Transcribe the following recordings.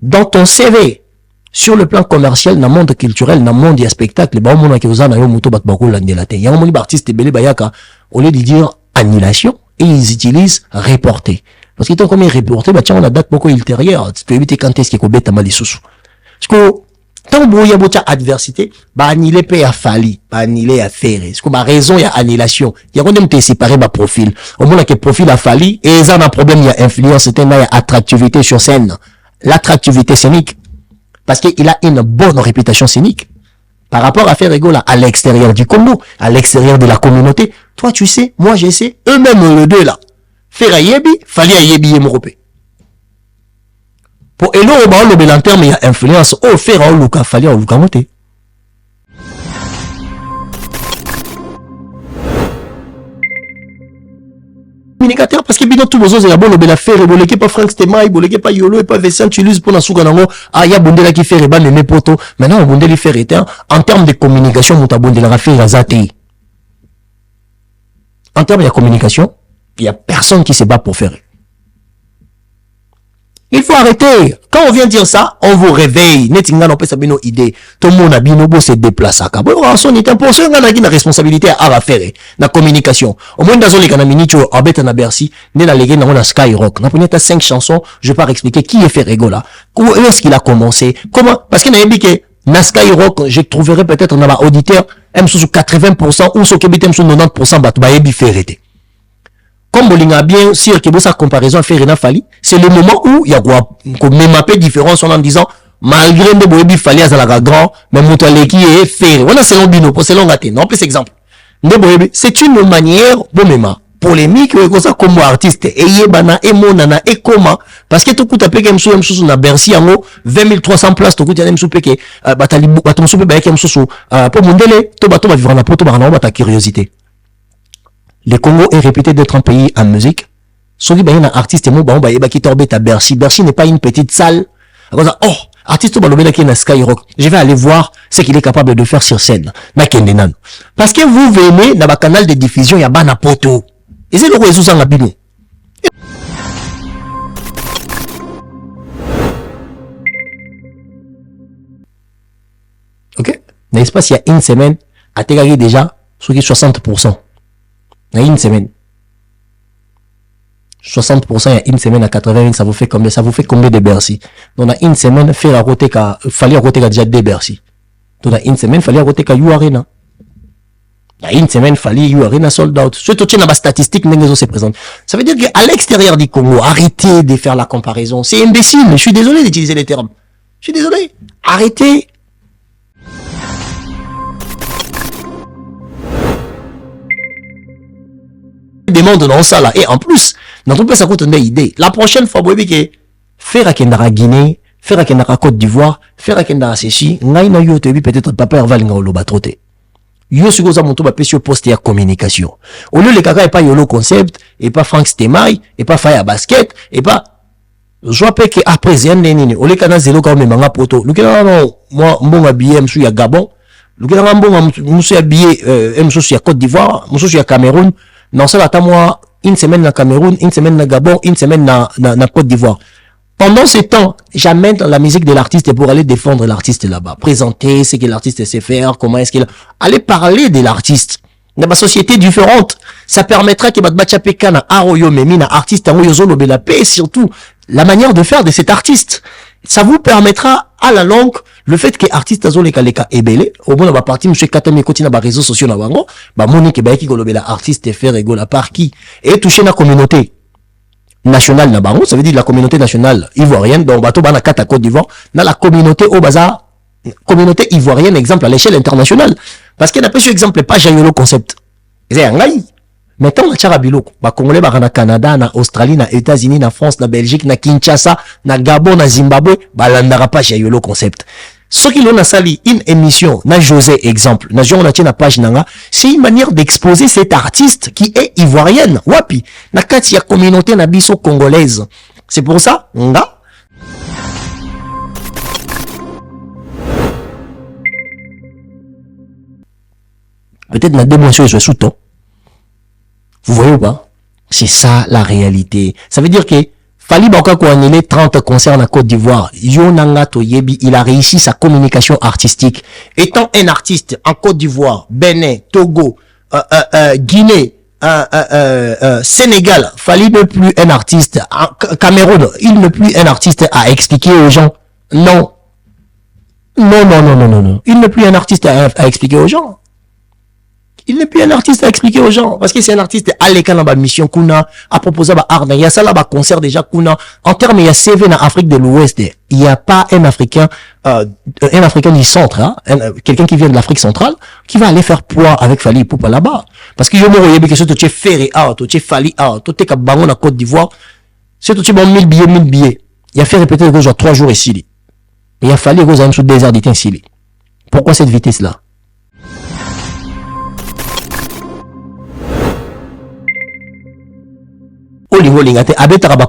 dans ton CV, sur le plan commercial, dans le monde culturel, dans le monde du spectacle, il y a un artiste au lieu de dire annulation, et ils utilisent reporter. Parce qu'ils ont comme reporter, on a date beaucoup ultérieure. Tu peux éviter quand est-ce qu'il y a des mal sous. Parce que, tant que il y a beaucoup d'adversité, annuler paye à fali, annuler à faire. Parce que, raison, il y a annulation. Il y a quand même séparer ma profil. Au moins, que profil a fali, et ils ont un problème, il y a influence, il y a attractivité sur scène. L'attractivité scénique. Parce qu'il a une bonne réputation scénique. Par rapport à faire rigolo à l'extérieur du Congo, à l'extérieur de la communauté. Toi, tu sais, moi, je sais, eux-mêmes, les deux, là. Faire à yebi, fallait à yebi yemorope. Pour elo, le terme, il y a influence. Oh, faire à oluka, fallait à oluka mote. Communicateur, parce que bino tout besoin, c'est la bonne, le faire, et boleke pas Frank Stema, boleke pas Yolo, et pas Vincent Tulus pour la soukanango. Ah, ya bondela qui fait reban, les poto. Maintenant, on bondeli faire éteint. En termes de communication, on t'a bondela faire à zate. En termes de communication, il n'y a personne qui se bat pour faire. Il faut arrêter. Quand on vient dire ça, on vous réveille. Netinga n'a pas sa bino idée. Tout le monde a binobo se déplace à Cabo. On est un pourcent qui a une responsabilité à faire. La communication. Au moins, dans les canamini, tu as bête à Bercy. Né la légué dans Skyrock. On a pris 5 chansons. Je vais pas expliquer qui est fait Régola. Où est-ce qu'il a commencé? Comment? Parce qu'il a indiqué, na Skyrock, je trouverai peut-être dans ma auditeur, M sous 80% ou sur Kébité M sous 90% bah yebi fait. Comme Bolinga bien sûr que sa comparaison à faire Rena Fali, c'est le moment où il y a même un peu différence en disant malgré de Boyebi Fali à la grand, mais Moutale qui est fait. Voilà c'est long bino, c'est long gâté. Non, plus exemple. C'est une manière bon même polémique comme ça comme artiste et yebana et monana et comment parce que tout coup tapé comme sous na Bercy en 20 300 places tout coup ya sous peke batali batom sous peke comme sous pour mondele to bato va vivre na poto ba na ta curiosité. Le Congo est réputé d'être un pays en musique. Soki ba un artiste mo ba yeba ki torbe ta Bercy. Bercy n'est pas une petite salle. Comme ça, oh, artiste ba lobela ki na Skyrock. Je vais aller voir ce qu'il est capable de faire sur scène. Na kendenan. Parce que vous venez dans ba canal de diffusion ya bana poto. Et c'est le réseau sans la bino. Ok? Dans l'espace, il y a une semaine, à Tegari déjà, sur 60%. Il y a une semaine. 60%, il y a une semaine à 80, ça vous fait combien? Ça vous fait combien de Bercy? Donc, il y a une semaine, faire à Roteka, fallait à déjà des Bercy. Donc, il y a une semaine, fallait à Roteka You Arena. Il y a une semaine, fallait You Arena sold out. Surtout, tu as des statistiques, mais se présentent. Ça veut dire qu'à l'extérieur du Congo, arrêtez de faire la comparaison. C'est imbécile. Je suis désolé d'utiliser les termes. Je suis désolé. Arrêtez. Demande dans ça là. Et en plus, dans tout cas, ça coûte une idée. La prochaine fois, vous voyez que faire à Kendara Guinée, faire à Kendara Côte d'Ivoire, faire à Kendara Séchi, n'a eu peut-être papa Ervalinga ou l'obatroté. Yo su goza monto ba pesio poste ya communication. Au lieu les kaka et pas Yolo Concept, et pas Frank Stemai, et pas Fire Basket, et pas je rappelle que après Zen Nenine, au lieu kana zéro quand même manga poto. Le kana non, moi mbonga billet msu ya Gabon, le kana mbonga msu ya billet msu ya Côte d'Ivoire, msu ya Cameroun. Non, ça attend moi une semaine na Cameroun, une semaine na Gabon, une semaine na Côte d'Ivoire. Pendant ce temps, j'amène la musique de l'artiste pour aller défendre l'artiste là-bas. Présenter ce que l'artiste sait faire, comment est-ce qu'il... Aller parler de l'artiste. Dans ma société différente, ça permettra que Badbacha Pekana, Aroyo Memina, artiste, Aroyo Zolo Belapé, et surtout, la manière de faire de cet artiste. Ça vous permettra, à la longue, le fait que artiste Azole Kaleka Ebele, au bon, on va partir, monsieur Katame Kotina, bah, réseaux sociaux, na wango, bah, Monique Baiki Golobela, artiste, faire rigola par qui? Et toucher la communauté nationale na bango, ça veut dire la communauté nationale ivoirienne, donc bateau bana kata Côte d'Ivoire, dans la communauté au bazar, communauté ivoirienne, exemple à l'échelle internationale. Parce qu'il n'y a pas ce exemple, pas Jayolo Concept. C'est un gaï. Mettons la Tcharabiloko, ba Congolais, ba na Canada, na Australie, na États-Unis, na France, na Belgique, na Kinshasa, na Gabon, na Zimbabwe, ba landara pas Jayolo Concept. Ce qui l'on a sali une émission, na José exemple, na Jean on a tient la page nanga, c'est une manière d'exposer cet artiste qui est ivoirienne. Wapi, na kati ya communauté na biso congolaise. C'est pour ça, nga. Peut-être na démonstration je sous ton. Vous voyez ou pas? C'est ça la réalité. Ça veut dire que Fali Baka ko annulé 30 concerts en Côte d'Ivoire. Yonanga Toyebi, il a réussi sa communication artistique. Étant un artiste en Côte d'Ivoire, Bénin, Togo, Guinée, Sénégal, Fali n'est plus un artiste. Cameroun, il n'est plus un artiste à expliquer aux gens. Non. Non. Il n'est plus un artiste à expliquer aux gens. Il n'est plus un artiste à expliquer aux gens. Parce que c'est un artiste à l'école dans mission Kuna, à proposer à art, il y a ça là, concert déjà Kuna. En termes, il y a CV en Afrique de l'Ouest. Il n'y a pas un Africain du centre, hein, quelqu'un qui vient de l'Afrique centrale, qui va aller faire poids avec Fali Ipupa là-bas. Parce que je me voyais que tu es ferré out, tu es Fali out, tu es Kabangon à Côte d'Ivoire. C'est tout, tu bon 1000 billets. Il a fait répéter que genre 3 jours ici. Il a fallu que vous ayez sous désert d'éteint ici. Pourquoi cette vitesse-là?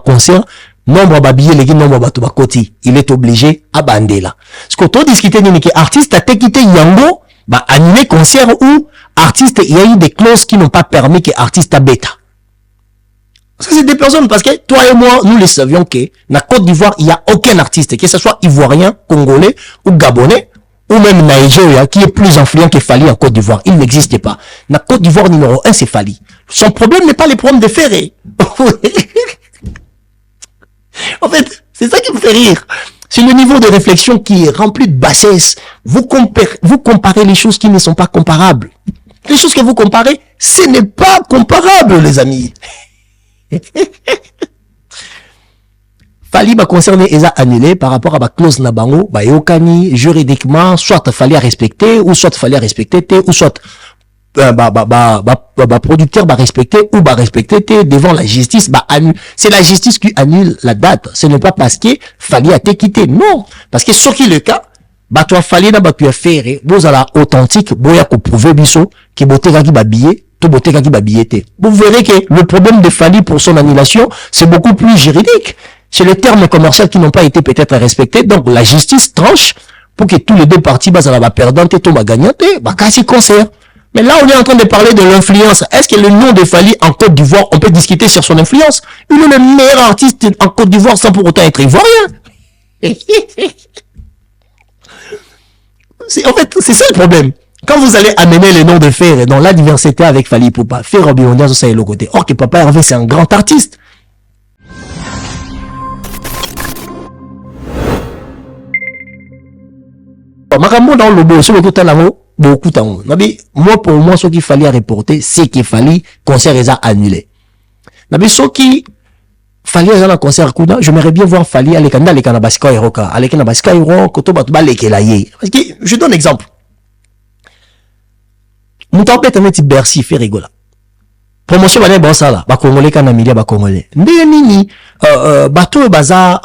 Concert, nombre de billets, nombre de côté, il est obligé à bander là. Ce que tu discuté ni que artiste a quitté Yango, bah animer concert ou artiste, il y a eu des clauses qui n'ont pas permis que artiste a bêta. Parce que c'est des personnes, parce que toi et moi, nous les savions que na Côte d'Ivoire, il n'y a aucun artiste, que ce soit ivoirien, congolais ou gabonais, ou même Nigeria, qui est plus influent que Fali en Côte d'Ivoire. Il n'existe pas. La Côte d'Ivoire numéro 1, c'est Fali. Son problème n'est pas les problèmes de ferré. En fait, c'est ça qui me fait rire. C'est le niveau de réflexion qui est rempli de bassesse. Vous comparez les choses qui ne sont pas comparables. Les choses que vous comparez, ce n'est pas comparable, les amis. Fali va concerner Eza annulé par rapport à la clause Nabango, bah yokani juridiquement, soit fallait respecter, ou soit fallait respecter, ou soit producteur va respecter ou va respecter devant la justice, c'est la justice qui annule la date. Ce n'est pas parce que Fali a été quitté, non. Parce que ce qui est le cas, toi Fali n'a pas pu faire, vous allez authentique, boya ko prouver biso, qui botega qui babillé, tout botega qui babillé. Vous verrez que le problème de Fali pour son annulation, c'est beaucoup plus juridique. C'est le terme commercial qui n'ont pas été peut-être respectés. Donc la justice tranche pour que tous les deux parties, ça va perdante et tout va gagnante, quasi concert. Mais là, on est en train de parler de l'influence. Est-ce que le nom de Fali en Côte d'Ivoire, on peut discuter sur son influence? Il est le meilleur artiste en Côte d'Ivoire sans pour autant être ivoirien. En fait, c'est ça le problème. Quand vous allez amener les noms de Fer dans la diversité avec Fali Ipupa, Fer Obiondia, ça est le côté. Or que Papa Hervé, c'est un grand artiste. Makambo dans le beau, sur le côté là-haut, beaucoup de temps. Moi, pour moi, ce qu'il fallait reporter, c'est qu'il fallait concert les a annulé. Ce qu'il fallait un concert Kuda, j'aimerais bien voir Fali aller Kanda, aller Kanabaska Hiroka, aller Kanabaska Hiroka, Kotobatba Lekelaye. Parce que, je donne un exemple. Mon tempête, un petit Bercy, fait rigoler. Promotion bane bon ça là ba congolais kana milia ba congolais nini bateau baza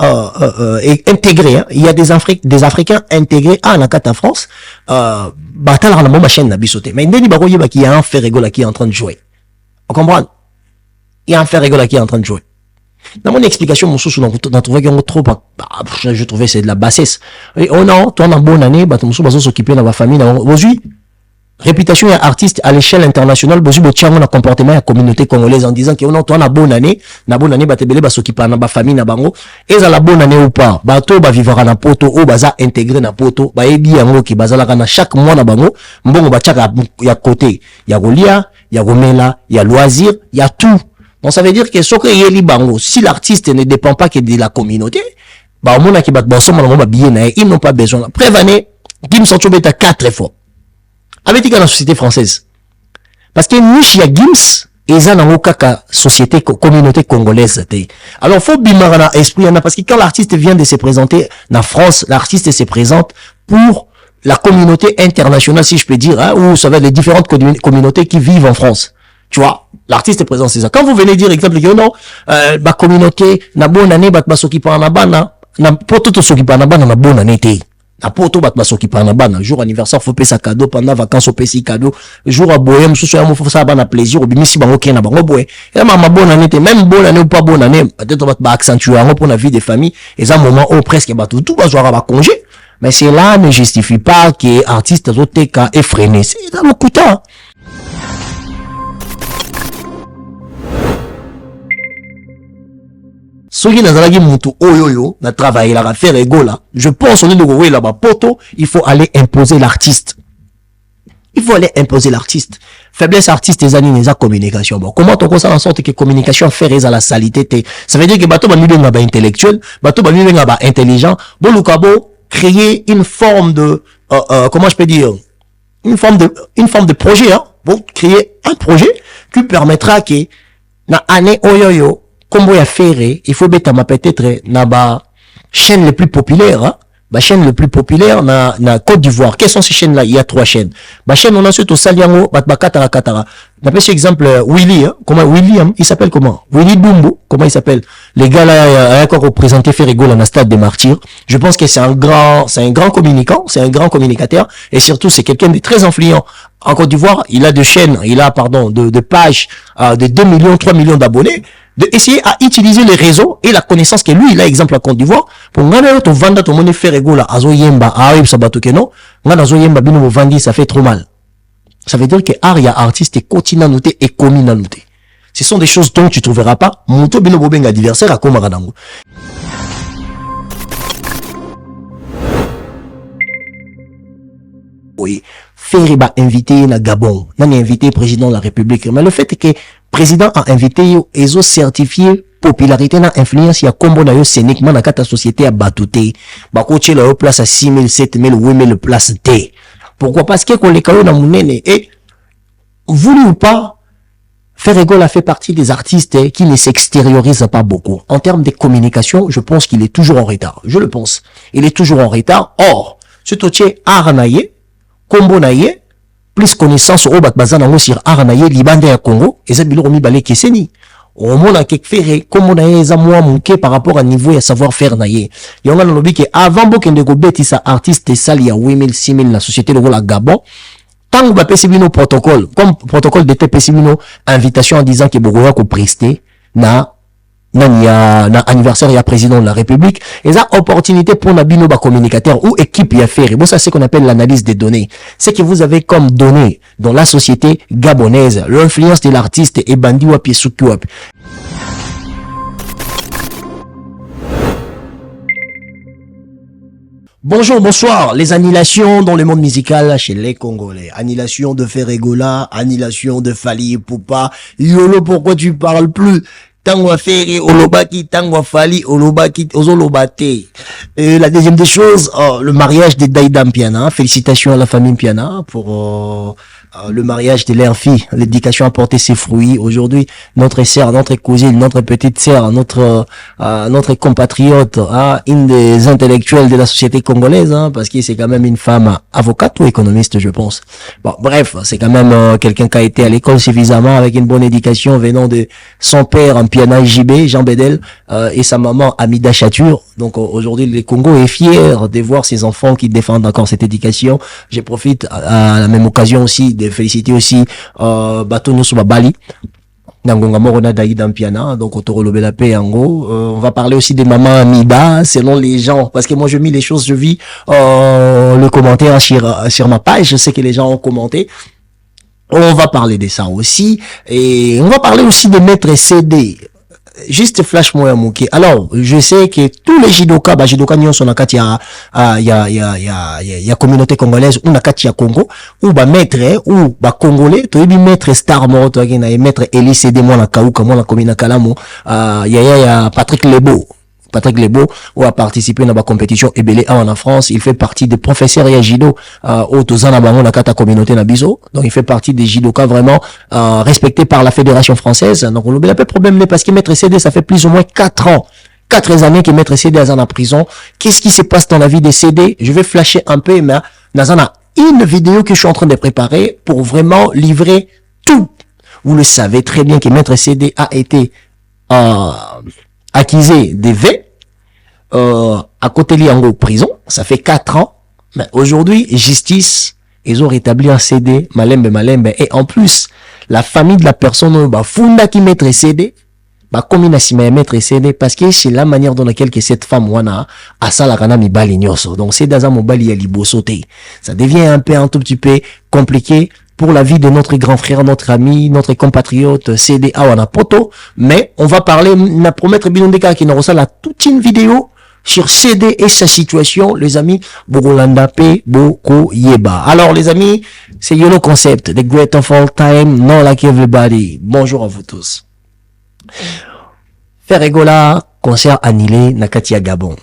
intégré hein? Il y a des africains intégrés à Nakata France batal na ma chaîne na bisoté mais ndeni ba koye ba qui a un fait rigola qui est en train de jouer. On comprend? Il y a un fait rigola qui est en train de jouer. Dans mon explication mon sous dans trouvé que trop je trouvais c'est de la bassesse. Et oh non, toi en bonne année ba ton sous bazo s'occuper dans ma famille dans aujourd'hui. Réputation et artiste à l'échelle internationale, bosu bo tiango na comportement la communauté congolaise en disant que on a bonne année, batebele ba s'occuper na ba famille na bango, et za la bonne année ou pas, bato ba vivra na poto ou baza intégré na poto, ba ebi yango ki bazala kana chaque mois na bango, mbongo ba tiaka ya côté, ya golia, ya gomela, ya loisir, ya tout. Donc ça veut dire que ce que yeli bango, si l'artiste ne dépend pas que de la communauté, ba mona ki bat bosso na ba billet na, ils n'ont pas besoin. Prévenez, Gims Sanchobeta 4 fois. Avec la société française. Parce que nous, il y a Gims, et ça n'a aucun société, communauté congolaise. Alors, faut bimara esprit, parce que quand l'artiste vient de se présenter en France, l'artiste se présente pour la communauté internationale, si je peux dire, hein, ou ça va être les différentes communautés qui vivent en France. Tu vois, l'artiste est présent, c'est ça. Quand vous venez dire, exemple, que non, ma communauté, na bonne année, bat s'occuper en abana, na poto s'occuper en abana, na bonne année, na poto bat s'occuper en abana, jour anniversaire, faut payer sa cadeau, pendant vacances, faut payer si cadeau, jour à bohème, sous soir, faut ça, ban plaisir, ou bien si bango kena bango bohème. Et ma bonne année, même bonne année ou pas bonne année, peut-être bat accentuer pour la vie des familles, et ça, moment où presque bat tout va jouer à congé. Mais cela ne justifie pas que artiste autres cas effréné. C'est dans le coûtant. Soki nazalaki mutu oyoyo na travailler la faire ego là, je pense au lieu de go là-bas poto, il faut aller imposer l'artiste. Il faut aller imposer l'artiste. Faiblesse artiste et années les communication. Bon, comment on ça en sorte que communication fait à la salité. Ça veut dire que bateau ba mi benga ba intellectuel, bateau ba mi benga ba intelligent, bon lukabo créer une forme de comment je peux dire une forme de projet hein. Bon, créer un projet qui permettra que na année oyoyo comme ya faire, il faut bêta ma peut-être na ba chaîne les plus populaires hein. Ma chaîne le plus populaire na Côte d'Ivoire. Quelles sont ces chaînes là? Il y a 3 chaînes. Ma chaîne on a ensuite au Saliango, Katara. D'après ce exemple Willy hein? Comment Willy hein? Il s'appelle comment? Willy Dumbo, comment il s'appelle? Les gars là encore représenté Ferrego dans la stade des martyrs. Je pense que c'est un grand communicant, c'est un grand communicateur et surtout c'est quelqu'un de très influent. En Côte d'Ivoire, il a de chaînes, de pages de 2 millions, 3 millions d'abonnés. De essayer à utiliser les réseaux et la connaissance que lui il a exemple à Côte d'Ivoire pour ngana to vanda to moni faire ego là azo yemba aïb sabato que non ngana azo yemba bino vandi ça fait trop mal. Ça veut dire que art ya artiste et continue à noter et commune à noter. Ce sont des choses dont tu trouveras pas moto bino bobenga adversaire à koma rango. Oui, faire ba invité na Gabon, nani invité président de la République, mais le fait est que président a invité ils ont certifié popularité na influence ya combo na yo scéniquement na kata société à batouté ba coacher la place à 6000 7000 8000 place T. Pourquoi? Parce que les kayo na munene et voulu ou pas Ferrego a fait partie des artistes qui ne s'extériorisent pas beaucoup. En termes de communication, je pense qu'il est toujours en retard. Je le pense. Il est toujours en retard. Or, ce toché arnaye combo naye plus connaissance au bazana sur arnaye libande ya Congo et ça bilo mi balé keseni au mona ke faire comme naye za moi manqué par rapport à niveau et savoir faire naye yonga no lobi que avant bokende ko betisa artiste sali ya 8000 6000 la société de la Gabon tant ba pesibino protocole comme protocole de pesibino invitation en disant que bogoya ko prester na anniversaire il y a président de la République et ça opportunité pour nabino ba communicateur ou équipe y a faire bon ça c'est qu'on appelle l'analyse des données c'est que vous avez comme données dans la société gabonaise l'influence de l'artiste et bandi wapi suki wapi. Bonjour, bonsoir. Les annulations dans le monde musical chez les Congolais. Annulation de Ferregola, annulation de Fali Poupa. Yolo, pourquoi tu parles plus? Tango Ferre, Olobaki, Tango Fali, Olobaki, Ozolobate. La deuxième des choses, le mariage de Daïda Mpiana. Félicitations à la famille Mpiana pour le mariage de leur fille. L'éducation a porté ses fruits. Aujourd'hui, notre sœur, notre cousine, notre petite sœur, notre compatriote, une des intellectuels de la société congolaise, parce que c'est quand même une femme avocate ou économiste, je pense. Bon, bref, c'est quand même quelqu'un qui a été à l'école suffisamment avec une bonne éducation venant de son père en piano JB, Jean Bedel, et sa maman Amida Chatur. Donc aujourd'hui, le Congo est fier de voir ses enfants qui défendent encore cette éducation. Je profite à la même occasion aussi de féliciter aussi Batonio Bali. Nangonga Morona Daïda Mpiana, donc autour de la paix en gros. On va parler aussi des mamans Amida, selon les gens, parce que moi je vis les choses, je vis le commentaire sur ma page, je sais que les gens ont commenté. On va parler de ça aussi, et on va parler aussi de maître CD. Juste flash moi mouké. Alors, je sais que tous les judoka nyon sont nakati ya communauté congolaise ou nakati ya Congo ou maître ou congolais, to bi maître star mo to na maître Eli CD mo na kauka mo na komina kalamo ya Patrick Lebo ou a participé dans la compétition Ebele en France. Il fait partie des professeurs et judo au Tozana Bango na kata communauté na biso. Donc il fait partie des judokas vraiment respectés par la fédération française. Donc on n'a pas de problème parce que maître CD ça fait plus ou moins 4 ans. 4 années que maître CD est en prison. Qu'est-ce qui se passe dans la vie des CD? Je vais flasher un peu mais dans une vidéo que je suis en train de préparer pour vraiment livrer tout. Vous le savez très bien que maître CD a été accusé des faits à côté de prison, ça fait 4 ans, mais aujourd'hui, justice, ils ont rétabli un CD, Malembe, et en plus, la famille de la personne, funda qui maître CD, comme il maître CD, parce que c'est la manière dans laquelle que cette femme, wana, a ça la rana mi bali nyoso. Donc c'est dans un mobali ya libo sauté. Ça devient un tout petit peu compliqué pour la vie de notre grand frère, notre ami, notre compatriote CD Awana Poto. Mais on va parler, na promettre Binondeka qui nous reçoit la toute une vidéo sur CD et sa situation, les amis. Bogolanda P, Boko Yeba. Alors, les amis, c'est Yolo Concept, the great of all time, not like everybody. Bonjour à vous tous. Ferregola, concert annulé, Nakatia Gabon.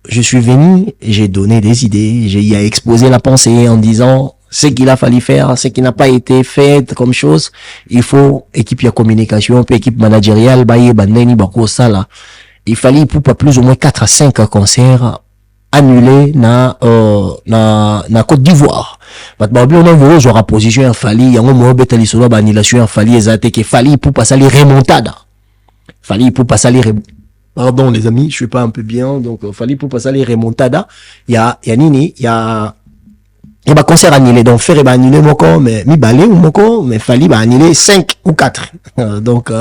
Je suis venu, j'ai donné des idées, j'ai y a exposé la pensée en disant ce qu'il a fallu faire, ce qui n'a pas été fait comme chose. Il faut équipe de communication, puis équipe managériale, baye bandeni bako sala. Il fallait pour pas plus ou moins 4 à 5 concerts annulés na Côte d'Ivoire. Maintenant, on a vu la position en fali, il y a un moment betali solo annulation en fali, ezate que fali pour passer les remontada. Fali pour passer les pardon les amis, je suis pas un peu bien, donc fallait pour passer les remontada. Il y a concert annulé, donc faire annuler moko, mais mi balé ou moko, mais fallait annuler 5 ou 4. Donc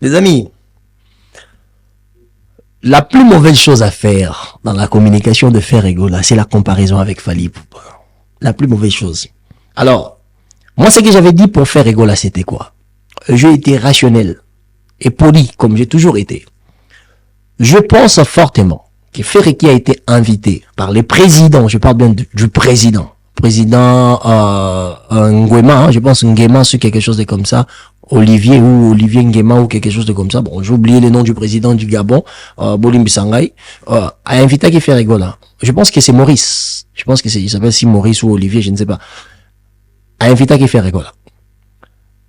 les amis, la plus mauvaise chose à faire dans la communication de Ferregola, c'est la comparaison avec Fally Ipupa. La plus mauvaise chose. Alors, moi ce que j'avais dit pour Ferregola, c'était quoi? J'ai été rationnel et poli, comme j'ai toujours été. Je pense fortement que Ferre qui a été invité par les présidents, je parle bien du président Nguema, je pense Nguema sur quelque chose de comme ça, Olivier Nguema ou quelque chose de comme ça, bon, j'ai oublié le nom du président du Gabon, Bolim Bissangay, a invité qui Ferregola. Je pense que c'est Maurice, il s'appelle si Maurice ou Olivier, je ne sais pas, a invité qui Ferregola.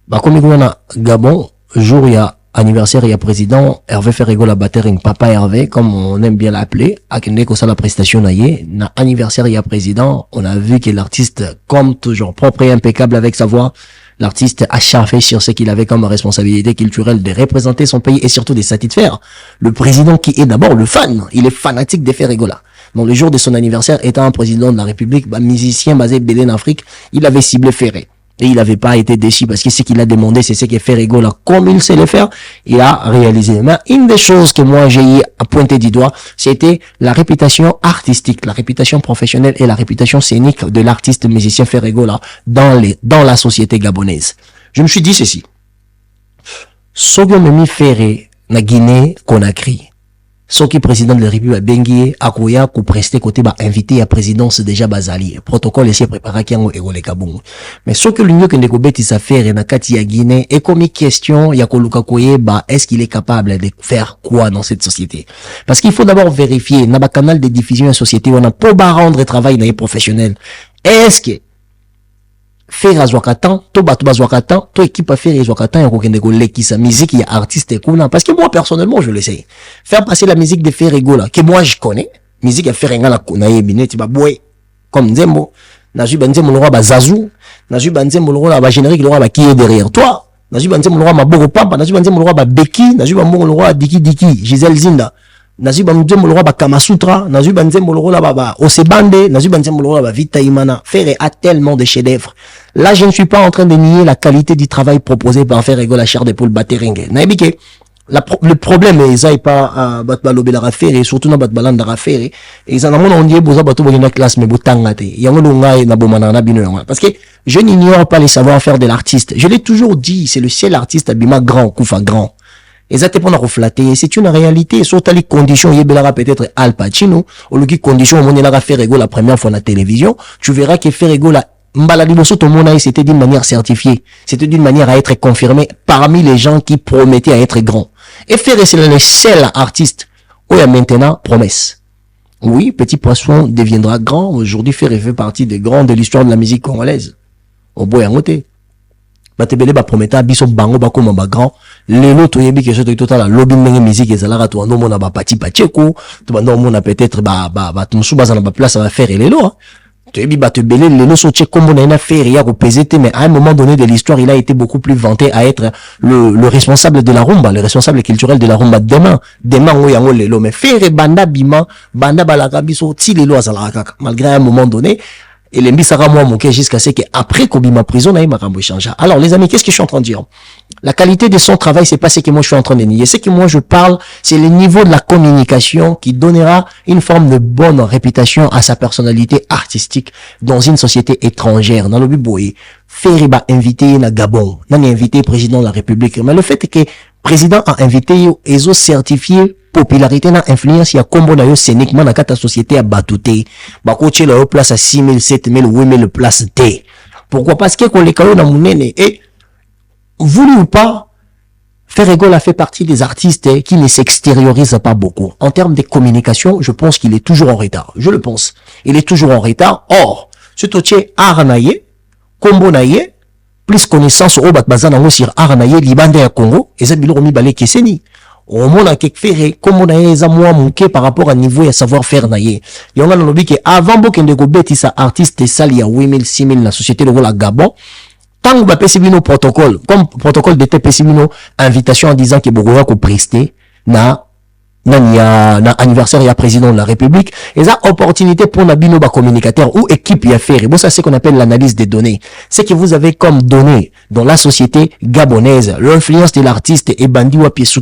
Bah, comme il y a Gabon, jour il y a anniversaire, il y a président Hervé Ferregola Batering, papa Hervé, comme on aime bien l'appeler, à Kende ça la prestation naïe, na anniversaire, il y a président, on a vu que l'artiste, comme toujours, propre et impeccable avec sa voix, l'artiste a charfé sur ce qu'il avait comme responsabilité culturelle de représenter son pays et surtout de satisfaire le président qui est d'abord le fan, il est fanatique de Ferregola. Donc le jour de son anniversaire, étant un président de la République, bah, musicien basé en Afrique, il avait ciblé Ferré. Et il n'avait pas été déçu parce que ce qu'il a demandé, c'est ce que Ferregola, comme il sait le faire, il a réalisé. Mais une des choses que moi j'ai pointé du doigt, c'était la réputation artistique, la réputation professionnelle et la réputation scénique de l'artiste musicien Ferregola dans la société gabonaise. Je me suis dit ceci. Sogo Memi Ferré, na Guinée, Conakry. Soki président de la République Benguié, Akoya, ko presté côté ba invité à présidence déjà bazali. Protocole ici préparé qui en ego le kabungu. Mais ce que l'union que neko beti sa faire na kati ya Guinée est comme question ya ko luka koye ba est-ce qu'il est capable de faire quoi dans cette société? Parce qu'il faut d'abord vérifier na ba canal de diffusion en société on a pour ba rendre travail na professionnel. Est-ce que faire azwakatan to batu bazwakatan to équipe à faire azwakatan ya kokende ko lekisa musique ya artiste kuna parce que moi personnellement je l'essaye faire passer la musique de Ferregola que moi je connais musique ya Ferengala kuna yebine ti ba boy comme Nzembo nazu banzembo le roi ba Zazu nazu banzembo le roi ba générique le roi ba qui est derrière toi nazu banzembo le roi Maboko Papa nazu banzembo le roi ba Beki nazu banzembo le roi Diki Gisèle Zinda nazu banzembo le roi ba Kamasutra nazu banzembo le roi ba Osebande nazu banzembo le roi ba Vita Imana. Ferre a tellement de chefs-d'œuvre. Là, je ne suis pas en train de nier la qualité du travail proposé par Ferregola Chair de Poule Batering. Naibike, le problème est ça pas batbalobe la raffaire et surtout na batbalan la raffaire et ça on dit boza bato na classe mais botangate yango ngai na bomana na bino parce que je n'ignore pas les savoir-faire de l'artiste. Je l'ai toujours dit, c'est le seul artiste abima grand, Koufa grand. Et ça pas refléter, c'est une réalité. Surtout les conditions, yebela peut-être Al Pacino, ou les conditions, on est là Ferregola la première fois à la télévision, tu verras que Ferregola c'était d'une manière certifiée. C'était d'une manière à être confirmé parmi les gens qui promettaient à être grands. Et Ferré, c'est le seul artiste où il y a maintenant promesse. Oui, Petit Poisson deviendra grand. Aujourd'hui, Ferré fait partie des grands de l'histoire de la musique congolaise. Au bout et batebele ba prometa biso bango ba koma ba grand lelo to yebi que ce total la lobby ndenge musique ezalaka to ndo mona ba pati pacheko to bando mona peut-être ba tumsu bazana ba place va faire lelo to yebi ba te belé lelo so tche comme on a faire ya ko pesete mais à un moment donné de l'histoire il a été beaucoup plus vanté à être le responsable de la rumba, le responsable culturel de la rumba demain o yango lelo mais faire banda bima banda balaka biso ti lelo azalaka malgré à un moment donné Et les mbisara moi mon jusqu'à ce qu'après Kobima prison, na makambo change. Alors les amis, qu'est-ce que je suis en train de dire? La qualité de son travail, c'est pas ce que moi je suis en train de nier. Ce que moi je parle, c'est le niveau de la communication qui donnera une forme de bonne réputation à sa personnalité artistique dans une société étrangère. Dans le but boy, Feriba invité na Gabon, n'a invité président de la République. Mais le fait est que président a invité et certifié popularité na influence ya combo na yo scéniquement na kata société à batouté. Ba coacher la place à 6000, 7000, 8000 place T. Pourquoi? Parce que quand les kayo na munene et voulu ou pas, Ferregola fait partie des artistes qui ne s'extériorisent pas beaucoup. En termes de communication, je pense qu'il est toujours en retard. Je le pense. Il est toujours en retard. Or, ce toché aranaye, combo naye, plus connaissance au batbazan sur aranaye, libande à Congo, et ça bilo mi balé keseni. Au monde a quelque fait, comme on a les amours manqué par rapport à niveau et à savoir-faire naye. Il y a un lobby qui avant beaucoup de gobeti sa artiste et sali à 8000, 6000 la société de la Gabon. Tant que vous protocole, comme protocole de TPCBino, invitation en disant que vous avez presté na anniversaire et président de la République, et ça opportunité pour la bino communicateur ou équipe y a faire. Bon, ça c'est ce qu'on appelle l'analyse des données. C'est que vous avez comme données dans la société gabonaise, l'influence de l'artiste et bandi ou est-ce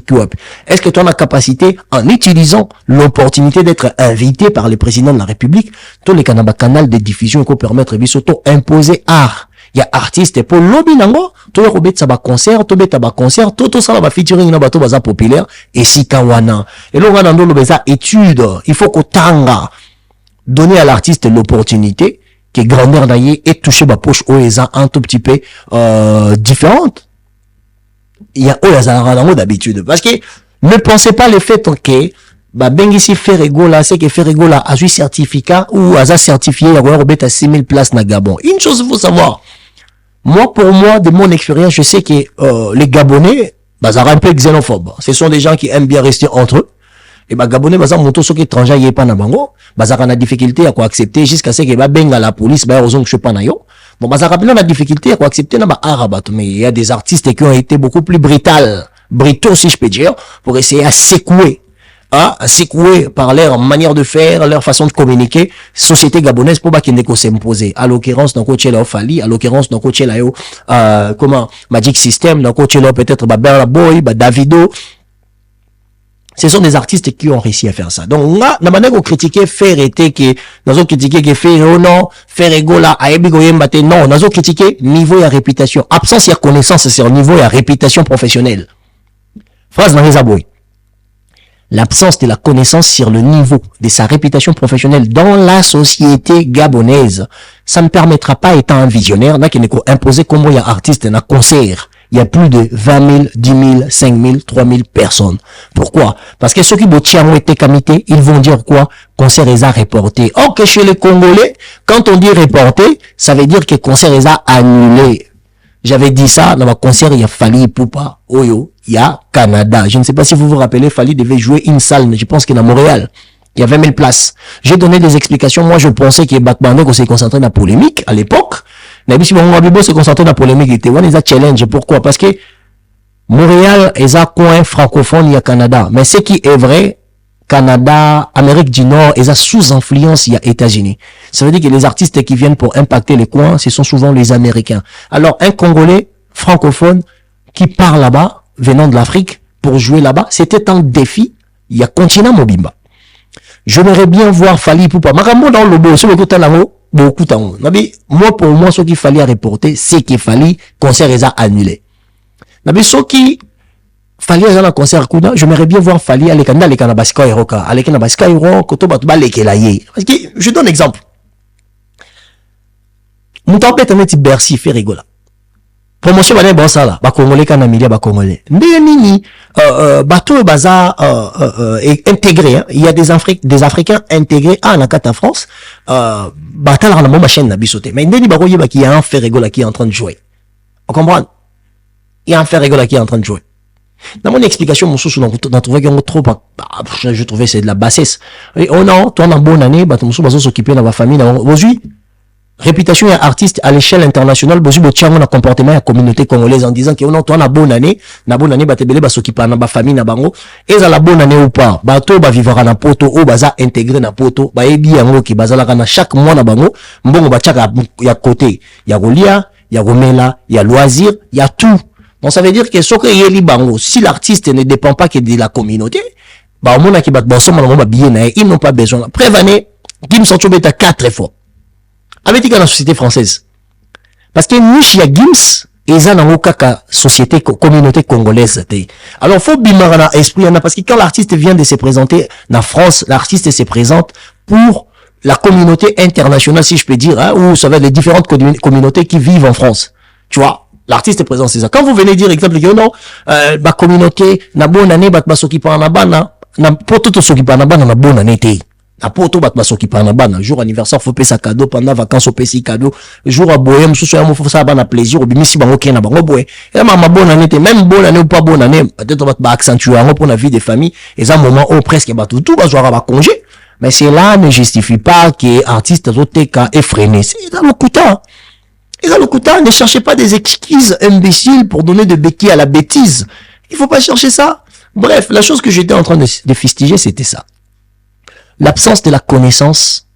que tu as la capacité, en utilisant l'opportunité d'être invité par le président de la République, tous les canaux de diffusion qui permettre de s'auto-imposer art. Il y a artistes pour lobby nango, to robet ça ba concert, to beta ba concert, to ça ba featuring na bato baza populaire et si kawana. Et là on va dans le beza étude, il faut qu'otanga donner à l'artiste l'opportunité que grandeur d'ailleurs et toucher ba poche oeza un tout petit peu différente. Il y a oeza nango d'habitude parce que ne pensez pas le fait que bah bengisi Ferregola c'est que Ferregola a eu certificat ou a certifié il y a robet à 6000 places na Gabon. Une chose il faut savoir. Moi, pour moi, de mon expérience, je sais que les Gabonais, bah, ça un peu xénophobes. Ce sont des gens qui aiment bien rester entre eux. Et bah, Gabonais, bah, ça montre ceux qui étrangers, y est pas na bango. Bah, ça a la difficulté à quoi accepter jusqu'à ce que bah, benga la police, bah, heureusement que je suis pas na yo. Bon, bah, ça rappelle la difficulté à quoi accepter na bah, arabat. Mais il y a des artistes qui ont été beaucoup plus brutaux, si je peux dire, pour essayer à secouer par leur manière de faire, leur façon de communiquer, société gabonaise pour pas qu'il n'ait qu'à s'imposer. À l'occurrence, dans coach là Fali, à l'occurrence, dans coach là comment, Magic System, dans coach là peut-être, Berla Boy, Davido. Ce sont des artistes qui ont réussi à faire ça. Donc, là, la manière qu'on critiquait faire était que, nous avons critiqué que faire, oh non, faire égola, aébigoyem bate, non, nous avons critiqué niveau et réputation. Absence et connaissance, c'est au niveau et réputation professionnelle. Phrase dans les abois. L'absence de la connaissance sur le niveau de sa réputation professionnelle dans la société gabonaise, ça ne permettra pas, étant un visionnaire, n'a qu'il imposer comment il y a artiste dans un concert. Il y a plus de 20 000, 10 000, 5 000, 3 000 personnes. Pourquoi? Parce que ceux qui ont été camités, ils vont dire quoi? Concert est reporté. Or que chez les Congolais, quand on dit reporté, ça veut dire que concert est annulé. J'avais dit ça dans ma concert, il y a Fali Poupa, Oyo, il y a Canada. Je ne sais pas si vous vous rappelez, Fali devait jouer une salle, je pense qu'il est à Montréal. Il y a 20 000 places. J'ai donné des explications. Moi, je pensais que Batman s'est concentré dans la polémique à l'époque. Mais si on s'est concentré dans la polémique, il était one is a challenge. Pourquoi? Parce que Montréal est un coin francophone, il y a Canada. Mais ce qui est vrai, Canada, Amérique du Nord, et ça sous influence, il y a États-Unis. Ça veut dire que les artistes qui viennent pour impacter les coins, ce sont souvent les Américains. Alors, un Congolais francophone qui part là-bas, venant de l'Afrique, pour jouer là-bas, c'était un défi. Il y a continent Mobimba. J'aimerais bien voir Fali Poupa. Marambo dans le beau, beaucoup de temps. Moi, pour moi, ce qu'il fallait reporter, c'est qu'il fallait concert les a annulé. Ce qui Fali à un concert Kuda, j'aimerais bien voir Fali à l'écran les Kanabaska Hiroka, à l'écran Baska Hiro, Kotobatba Lekelaye. Parce que, je donne un exemple. Mon temps peut être Bercy, fait rigoler. Promotion bana bon ça là, ba Congolais kana milia ba Congolais. Ndenge nini bateau baza intégré, hein? Il y a des Africains intégrés à la carte en France. Batala na ma chaîne na bisoté. Mais ndeni ba koyeba qui a un fait rigoler qui est en train de jouer. On comprend? Il y a un fait rigoler qui est en train de jouer. Dans mon explication, mon sous dans trouvé qu'il y a trop, je trouvais c'est de la bassesse. Et oh non, toi en bonne année, bah ton sous s'occuper dans ma famille, dans aujourd'hui. réputation et artiste à l'échelle internationale, bozu botiango na comportement ya communauté congolaise en disant que on a bonne année, batebele ba sokipa na ba famille na bango, et la bonne année ou pas, bato ba vivra na poto ou baza intégré na poto, ba ebi yango ki bazala na chaque mois na bango, mbongo ba tchaka ya côté, ya golia, ya gomela, ya loisir, ya tout. Donc ça veut dire que ce que yeli bango, si l'artiste ne dépend pas que de la communauté, bah au monde qui bat bosso ba bien, ils n'ont pas besoin. Prévenez, Gims sont beta 4 fois. Avec la société française. Parce que niche ya Gims, ils ont kaka société, communauté congolaise. Alors, faut bimara na esprit, parce que quand l'artiste vient de se présenter en France, l'artiste se présente pour la communauté internationale, si je peux dire, hein, ou ça va être les différentes communautés qui vivent en France. Tu vois, l'artiste est présent, c'est ça. Quand vous venez dire, exemple, que non, ma communauté, na bonne année, bat basokipa na bana, na poto sokipa na bana, na bonne année, na poto bat basokipa na bana, jour anniversaire, faut payer sa cadeau, pendant vacances, faut payer sa cadeau, jour à boyem, sous soyam, faut ça bana plaisir, ou bimisi bango kena bango boye. Et ma bonne année, même bonne année ou pas bonne année, peut-être on va accentuer pour la vie des familles, et ça, moment où presque, bah, tout va jouer à congé. Mais cela ne justifie pas que artiste azoteka effréné. C'est dans le couta. Et dans le couta, ne cherchez pas des excuses imbéciles pour donner de béquilles à la bêtise. Il faut pas chercher ça. Bref, la chose que j'étais en train de fustiger, c'était ça. L'absence de la connaissance,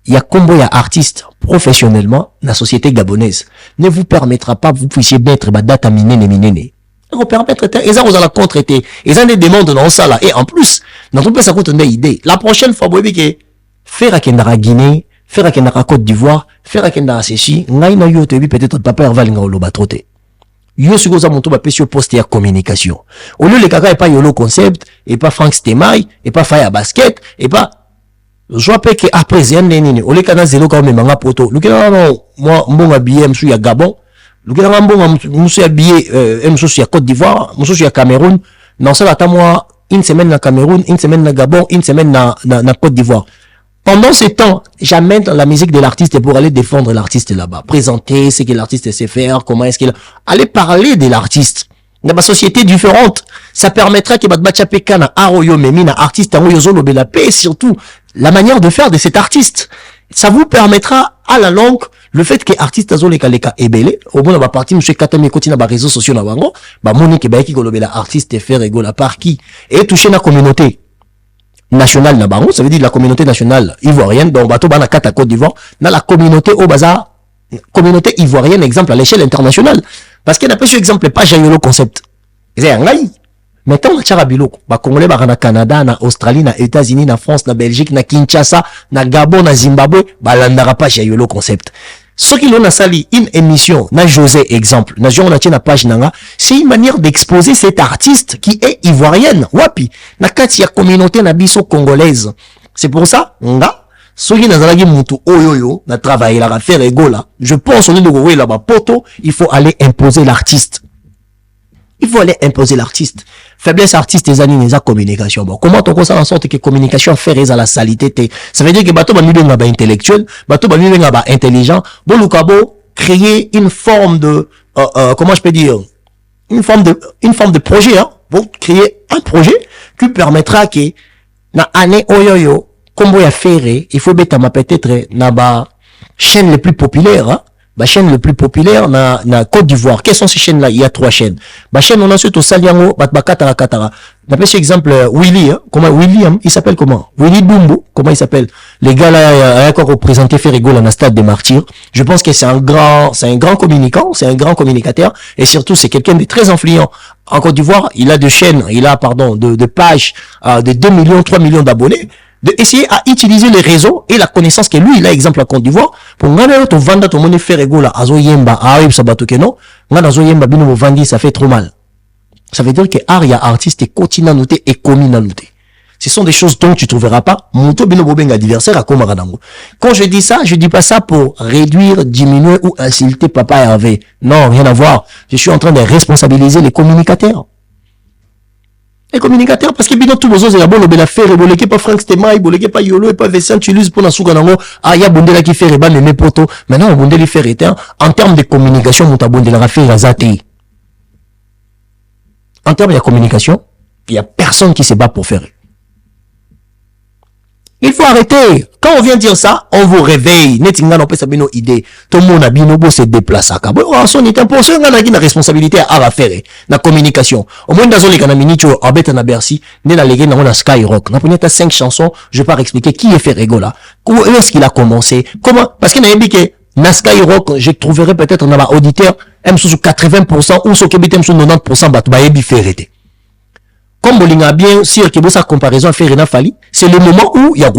il y a combo, il y a artiste professionnellement, la société gabonaise, ne vous permettra pas, vous puissiez mettre ma date à minene. Vous permettre, ils ont la contre-été, ils ont des demandes dans ça là, et en plus, notre pays ça coûte une idée. La prochaine fois, vous voyez que faire à Kendara Guinée, faire à Kendara Côte d'Ivoire, faire à Kendara Séchi, n'a na yo tebi peut-être papa Ervalinga ou lobatroté. Yo sugo za monto ba pesio poste ya communication. Au lieu les kaka et pas Yolo Concept, et pas Frank Stemai, et pas Fire Basket, et pas je rappelle que après Zian Nenine, au lieu kana zéro quand même manga poto. Le kana non, moi mbonga BM su ya Gabon. Le kana mbonga musu ya billet musu ya Côte d'Ivoire, musu ya Cameroun. Non ça va moi une semaine na Cameroun, une semaine na Gabon, une semaine na Côte d'Ivoire. Pendant ce temps, j'amène la musique de l'artiste pour aller défendre l'artiste là-bas, présenter ce que l'artiste sait faire, comment est-ce qu'il aller parler de l'artiste. Dans ma société différente, ça permettra que Batbachapeka na Aroyo Memi na artiste en Oyozolo Belapé, surtout la manière de faire de cet artiste. Ça vous permettra à la longue le fait que artiste azole kaleka ebele au bon ba parti monsieur Katami continue ba réseaux sociaux na bango ba monique ba ki kolobela artiste faire rigola par qui et toucher la communauté nationale na bango, ça veut dire la communauté nationale ivoirienne donc bato bana kata Côte d'Ivoire na la communauté au bazar communauté ivoirienne exemple à l'échelle internationale parce qu'il n'a pas ce exemple pas Jayolo Concept c'est un ngai mais tant na biloko ba congolais ba na Canada na Australie na États-Unis na France na Belgique na Kinshasa na Gabon na Zimbabwe ba landara pas Jayolo Concept. Ce qui l'on a sali une émission, na José exemple, na Jean on na page nanga, c'est une manière d'exposer cet artiste qui est ivoirienne. Wapi, na kati ya communauté na biso congolaise. C'est pour ça, nga, soki na zalagi mutu oyoyo, na travailler la faire egola. Je pense au lieu de gouer là-bas poto, il faut aller imposer l'artiste. Il faut aller imposer l'artiste. Faiblesse artiste des années la communication. Bon, comment on ça en sorte que communication fait à la salité. Ça veut dire que bateau ba mibenga ba intellectuel, bateau ba mibenga ba intelligent, bon lukabo créer une forme de comment je peux dire une forme de projet hein. Bon, créer un projet qui permettra que na année oyoyo combo ya ferré, il faut bêta ma peut-être na ba chaîne les plus populaires hein. Ma chaîne le plus populaire na Côte d'Ivoire. Quelles sont ces chaînes-là? Il y a 3 chaînes. Ma chaîne, on a ensuite au Saliango, Katara. D'après cet exemple, Willy, hein? Comment, Willy, hein? Il s'appelle comment? Willy Bumbo. Comment il s'appelle? Les gars là, encore représenté Ferrigo, là, dans Stade des Martyrs. Je pense que c'est un grand communicant, c'est un grand communicateur. Et surtout, c'est quelqu'un de très influent. En Côte d'Ivoire, il a de chaînes, de pages, de 2 millions, 3 millions d'abonnés. De essayer à utiliser les réseaux et la connaissance que lui il a exemple à Côte d'Ivoire pour ngana to vanda to moni faire ego là azo yemba aib sabato ke non ngana azo yemba bino mo vandi ça fait trop mal. Ça veut dire que art ya artiste et continenté et communauté. Ce sont des choses dont tu trouveras pas monto bino bobenga adversaire à Komaradango. Quand je dis ça, je dis pas ça pour réduire, diminuer ou insulter papa Hervé. Non, rien à voir. Je suis en train de responsabiliser les communicateurs. Les communicateurs, parce que bino tout bozo c'est la bonne obéla faire et boleke pas Frank Stemai, boleke pas Yolo et pas Vincent Tulus pour la soukanango, ah ya bondela qui fait reba mes poto, maintenant on bondeli faire éteint, en termes de communication, mon tabondela la faire azate. En termes de communication, il y a personne qui se bat pour faire. Il faut arrêter. Quand on vient dire ça, on vous réveille. Netinga n'en peut savoir nos idées. Tout le monde a bien se déplace à Cabo. Son est pour ceux qui ont la responsabilité à faire. La communication. Au moins, dans les canamini, tu as à Bercy, né la légué dans la Skyrock. On a 5 chansons. Je vais pas expliquer qui est Ferregola. Où est-ce qu'il a commencé? Comment? Parce qu'il a dit que na Skyrock, je trouverai peut-être dans ma auditeur, M sous 80% ou sur Kébité, M sous 90%, bah, tu vas y faire. Comme Bolinga bien sûr que sa comparaison à Ferina Fali, c'est le moment où il y a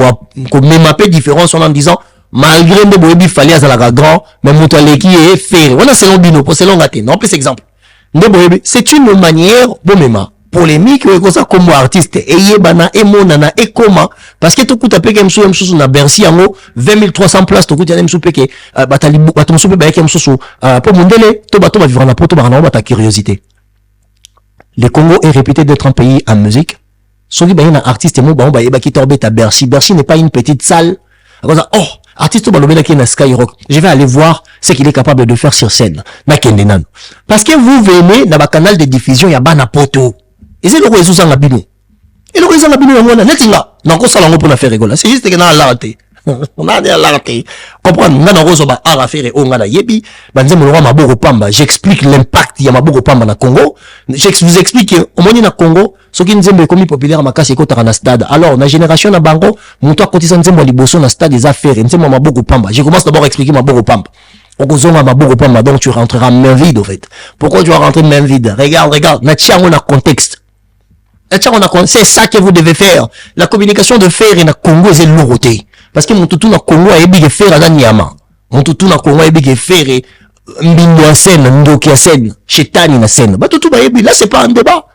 même un peu différence en disant malgré de Boebi Fali à la grand, mais Moutale qui est fait. Voilà, c'est long bino, c'est long gâté. Non, plus exemple. C'est une manière, bon, même, polémique, ça comme artiste, et yebana, et monana, et comment, parce que tout coup, t'as payé un sous, na Bercy, en haut, 20 300 places, tout coup, t'as un sous, payé, batali, baton sous, payé, un sous, pour mon délai, tout bateau va vivre en apôtre, ta curiosité. Le Congo est réputé d'être un pays en musique. Soki ba un artiste mo ba ba qui torbe à Bercy. Bercy n'est pas une petite salle. Oh, artiste ba lobela qui na Skyrock. Je vais aller voir ce qu'il est capable de faire sur scène. Na kendenan. Parce que vous venez dans le canal de diffusion ya bana poto. Et c'est le réseau sans la bino. Et le réseau sans la bino na netinga. Na ko sala ngo pour na faire rigoler. C'est juste que na l'arté. On a déjà l'arté. Comprendre ngana rozo ba ara faire o ngana yebi. Banze mo ma boko pamba. J'explique l'impact ya maboko pamba na Congo. Je vous explique au moins na Congo, ce qui nzembe est commis populaire makasi ko na stade. Alors na génération na bango, monto akotisa nzembo liboso na stade des affaires, nzembo maboko pamba. Je commence d'abord à expliquer maboko pamba. Okozonga maboko pamba, donc tu rentreras main vide au fait. Pourquoi tu vas rentrer main vide? Regarde, na tiango na contexte. C'est ça que vous devez faire. La communication de faire na Congo c'est lourauté. Parce que mon toutou na Congo a ebi faire à Nyama. Mon toutou na Congo a ebi faire mbindo à scène, ndoki à scène, chetani na scène. Bah toutou ba ebi, là c'est pas un débat.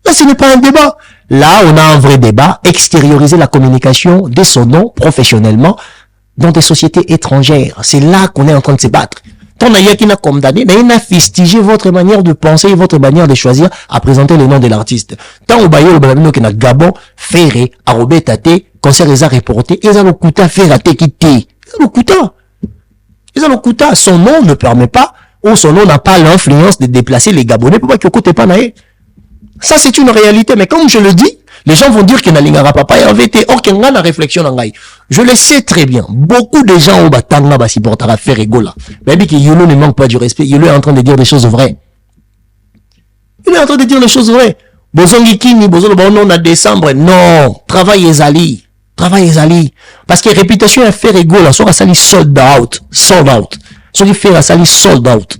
Là ce n'est pas un débat. Là on a un vrai débat, extérioriser la communication dès son nom professionnellement dans des sociétés étrangères. C'est là qu'on est en train de se battre. Tant n'a qui n'a condamné, mais il a fustigé votre manière de penser et votre manière de choisir à présenter le nom de l'artiste. Tant au baillot, le qui n'a Gabon, Ferré, Arobé Tate, concert les a reporté, et ça le coûta faire à t'équiter. Ça le coûta. Et ça le coûta. Son nom ne permet pas, ou son nom n'a pas l'influence de déplacer les Gabonais pour pas qu'ils n'écoutent pas naïe. Ça, c'est une réalité. Mais comme je le dis, les gens vont dire qu'il n'a l'ingara papa et en vérité, or qu'il y a la réflexion en gaï. Je le sais très bien. Beaucoup de gens au batanga basi portera faire rigola. Mais bien que Yolo ne manque pas du respect, Yolo est en train de dire des choses vraies. Il est en train de dire des choses vraies. Bozongi kini, bozolo ba on a décembre. Non. Travail ezali. Travail ezali. Parce que réputation est faire rigola. Soit sali sold out. Sold out. Soit qui fait sali sold out.